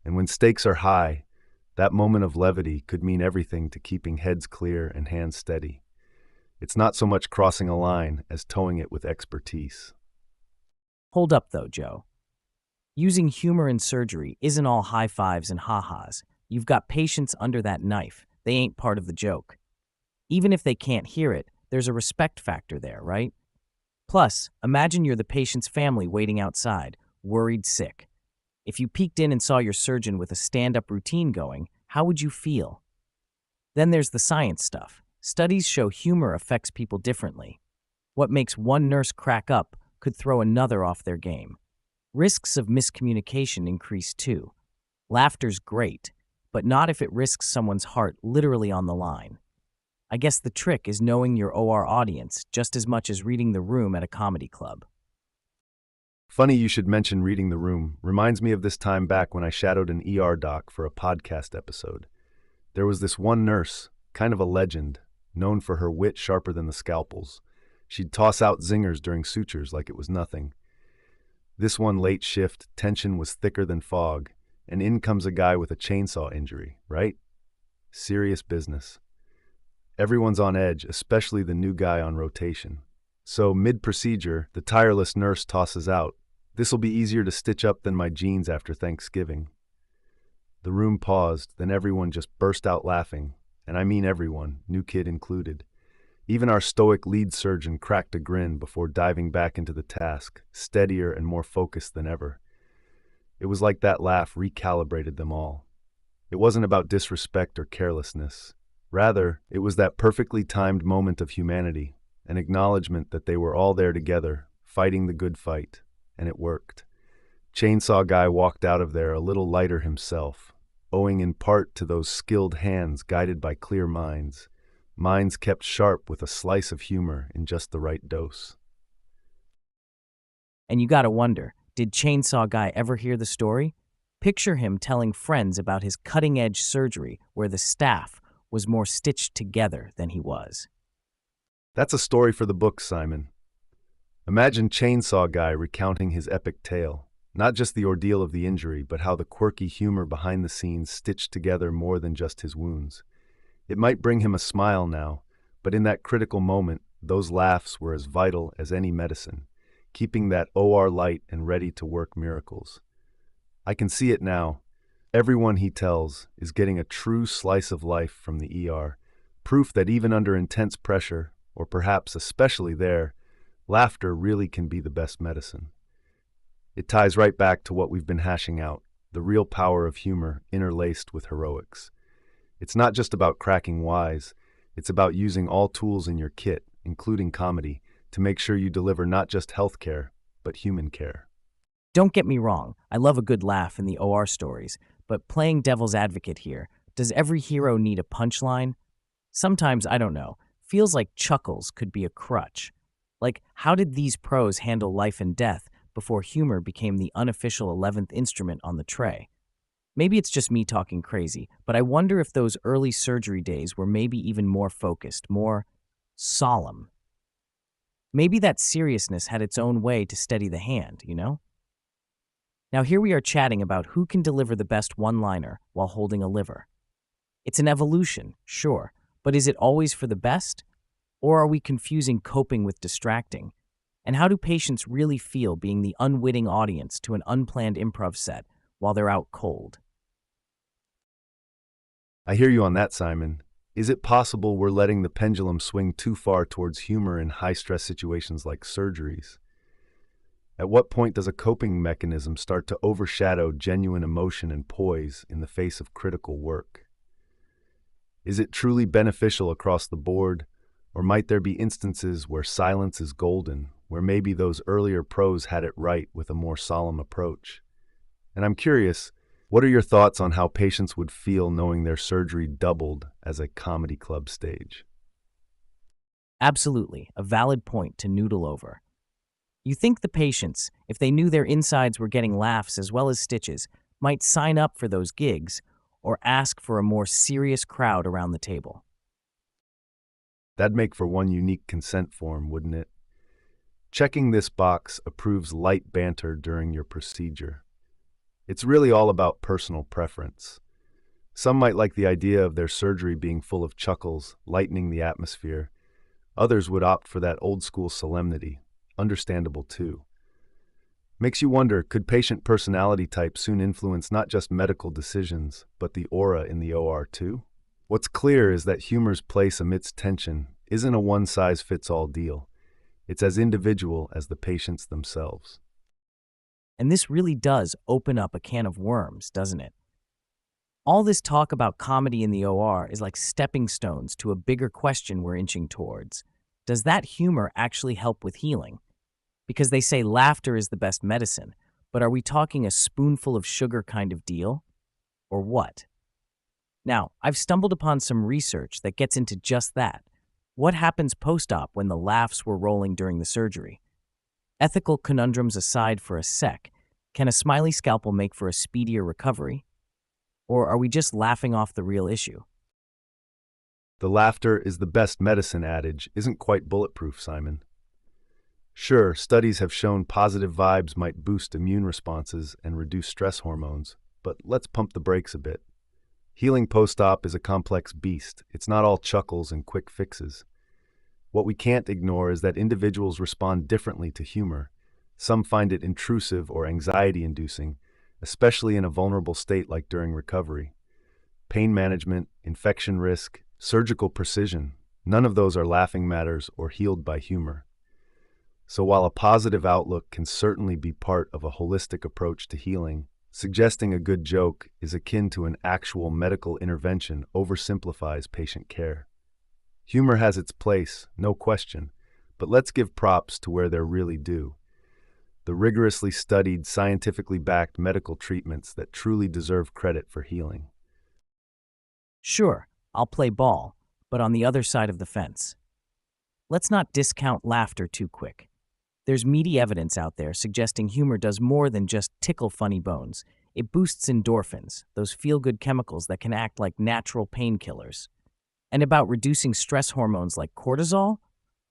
And when stakes are high, that moment of levity could mean everything to keeping heads clear and hands steady. It's not so much crossing a line as towing it with expertise. Hold up, though, Joe. Using humor in surgery isn't all high fives and ha-has. You've got patients under that knife. They ain't part of the joke. Even if they can't hear it, there's a respect factor there, right? Plus, imagine you're the patient's family waiting outside, worried sick. If you peeked in and saw your surgeon with a stand-up routine going, how would you feel? Then there's the science stuff. Studies show humor affects people differently. What makes one nurse crack up could throw another off their game. Risks of miscommunication increase too. Laughter's great, but not if it risks someone's heart literally on the line. I guess the trick is knowing your OR audience just as much as reading the room at a comedy club. Funny you should mention reading the room. Reminds me of this time back when I shadowed an ER doc for a podcast episode. There was this one nurse, kind of a legend, known for her wit sharper than the scalpels. She'd toss out zingers during sutures like it was nothing. This one late shift, tension was thicker than fog, and in comes a guy with a chainsaw injury, right? Serious business. Everyone's on edge, especially the new guy on rotation. So, mid-procedure, the tireless nurse tosses out, "This'll be easier to stitch up than my jeans after Thanksgiving." The room paused, then everyone just burst out laughing, and I mean everyone, new kid included. Even our stoic lead surgeon cracked a grin before diving back into the task, steadier and more focused than ever. It was like that laugh recalibrated them all. It wasn't about disrespect or carelessness. Rather, it was that perfectly timed moment of humanity, an acknowledgement that they were all there together, fighting the good fight, and it worked. Chainsaw Guy walked out of there a little lighter himself, owing in part to those skilled hands guided by clear minds, minds kept sharp with a slice of humor in just the right dose. And you gotta wonder, did Chainsaw Guy ever hear the story? Picture him telling friends about his cutting-edge surgery where the staff was more stitched together than he was. That's a story for the books, Simon. Imagine Chainsaw Guy recounting his epic tale, not just the ordeal of the injury, but how the quirky humor behind the scenes stitched together more than just his wounds. It might bring him a smile now, but in that critical moment, those laughs were as vital as any medicine, keeping that OR light and ready to work miracles. I can see it now. Everyone he tells is getting a true slice of life from the ER, proof that even under intense pressure, or perhaps especially there, laughter really can be the best medicine. It ties right back to what we've been hashing out, the real power of humor interlaced with heroics. It's not just about cracking wise, it's about using all tools in your kit, including comedy, to make sure you deliver not just healthcare, but human care. Don't get me wrong, I love a good laugh in the OR stories, but playing devil's advocate here, does every hero need a punchline? Sometimes, I don't know, feels like chuckles could be a crutch. Like, how did these pros handle life and death before humor became the unofficial 11th instrument on the tray? Maybe it's just me talking crazy, but I wonder if those early surgery days were maybe even more focused, more solemn. Maybe that seriousness had its own way to steady the hand, you know? Now here we are chatting about who can deliver the best one-liner while holding a liver. It's an evolution, sure, but is it always for the best? Or are we confusing coping with distracting? And how do patients really feel being the unwitting audience to an unplanned improv set while they're out cold? I hear you on that, Simon. Is it possible we're letting the pendulum swing too far towards humor in high-stress situations like surgeries? At what point does a coping mechanism start to overshadow genuine emotion and poise in the face of critical work? Is it truly beneficial across the board, or might there be instances where silence is golden, where maybe those earlier pros had it right with a more solemn approach? And I'm curious, what are your thoughts on how patients would feel knowing their surgery doubled as a comedy club stage? Absolutely, a valid point to noodle over. You think the patients, if they knew their insides were getting laughs as well as stitches, might sign up for those gigs or ask for a more serious crowd around the table. That'd make for one unique consent form, wouldn't it? Checking this box approves light banter during your procedure. It's really all about personal preference. Some might like the idea of their surgery being full of chuckles, lightening the atmosphere. Others would opt for that old-school solemnity. Understandable, too. Makes you wonder, could patient personality type soon influence not just medical decisions, but the aura in the OR, too? What's clear is that humor's place amidst tension isn't a one-size-fits-all deal. It's as individual as the patients themselves. And this really does open up a can of worms, doesn't it? All this talk about comedy in the OR is like stepping stones to a bigger question we're inching towards. Does that humor actually help with healing? Because they say laughter is the best medicine, but are we talking a spoonful of sugar kind of deal? Or what? Now, I've stumbled upon some research that gets into just that. What happens post-op when the laughs were rolling during the surgery? Ethical conundrums aside for a sec, can a smiley scalpel make for a speedier recovery? Or are we just laughing off the real issue? The laughter is the best medicine adage isn't quite bulletproof, Simon. Sure, studies have shown positive vibes might boost immune responses and reduce stress hormones, but let's pump the brakes a bit. Healing post-op is a complex beast. It's not all chuckles and quick fixes. What we can't ignore is that individuals respond differently to humor. Some find it intrusive or anxiety-inducing, especially in a vulnerable state like during recovery. Pain management, infection risk, surgical precision, none of those are laughing matters or healed by humor. So while a positive outlook can certainly be part of a holistic approach to healing, suggesting a good joke is akin to an actual medical intervention oversimplifies patient care. Humor has its place, no question, but let's give props to where they're really due. The rigorously studied, scientifically backed medical treatments that truly deserve credit for healing. Sure, I'll play ball, but on the other side of the fence. Let's not discount laughter too quick. There's meaty evidence out there suggesting humor does more than just tickle funny bones. It boosts endorphins, those feel-good chemicals that can act like natural painkillers. And about reducing stress hormones like cortisol,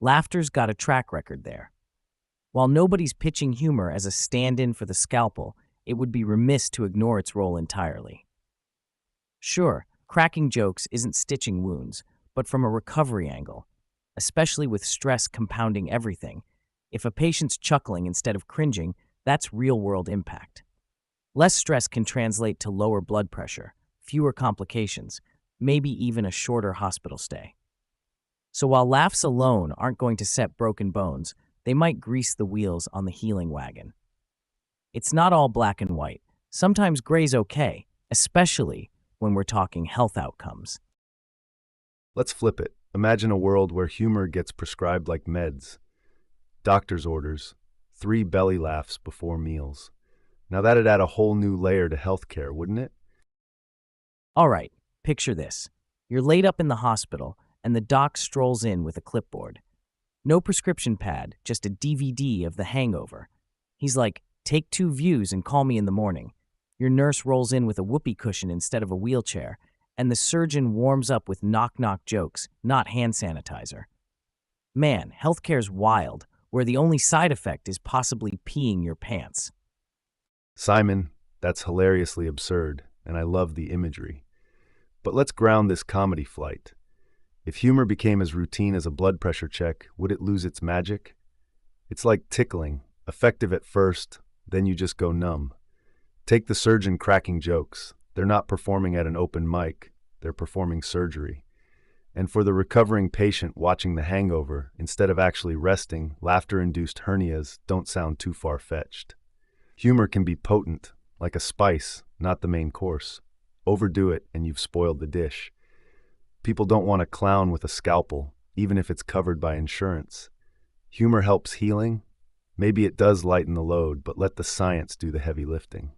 laughter's got a track record there. While nobody's pitching humor as a stand-in for the scalpel, it would be remiss to ignore its role entirely. Sure, cracking jokes isn't stitching wounds, but from a recovery angle, especially with stress compounding everything, if a patient's chuckling instead of cringing, that's real-world impact. Less stress can translate to lower blood pressure, fewer complications, maybe even a shorter hospital stay. So while laughs alone aren't going to set broken bones, they might grease the wheels on the healing wagon. It's not all black and white. Sometimes gray's okay, especially when we're talking health outcomes. Let's flip it. Imagine a world where humor gets prescribed like meds. Doctor's orders, 3 belly laughs before meals. Now that'd add a whole new layer to healthcare, wouldn't it? All right, picture this. You're laid up in the hospital, and the doc strolls in with a clipboard. No prescription pad, just a DVD of The Hangover. He's like, take 2 views and call me in the morning. Your nurse rolls in with a whoopee cushion instead of a wheelchair, and the surgeon warms up with knock-knock jokes, not hand sanitizer. Man, healthcare's wild, where the only side effect is possibly peeing your pants. Simon, that's hilariously absurd, and I love the imagery. But let's ground this comedy flight. If humor became as routine as a blood pressure check, would it lose its magic? It's like tickling, effective at first, then you just go numb. Take the surgeon cracking jokes. They're not performing at an open mic, they're performing surgery. And for the recovering patient watching The Hangover, instead of actually resting, laughter-induced hernias don't sound too far-fetched. Humor can be potent, like a spice, not the main course. Overdo it and you've spoiled the dish. People don't want a clown with a scalpel, even if it's covered by insurance. Humor helps healing. Maybe it does lighten the load, but let the science do the heavy lifting.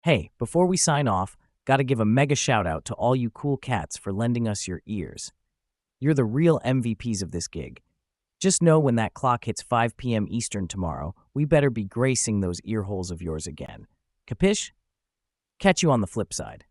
Hey, before we sign off, gotta give a mega shout out to all you cool cats for lending us your ears. You're the real MVPs of this gig. Just know when that clock hits 5 p.m. Eastern tomorrow, we better be gracing those ear holes of yours again. Capish? Catch you on the flip side.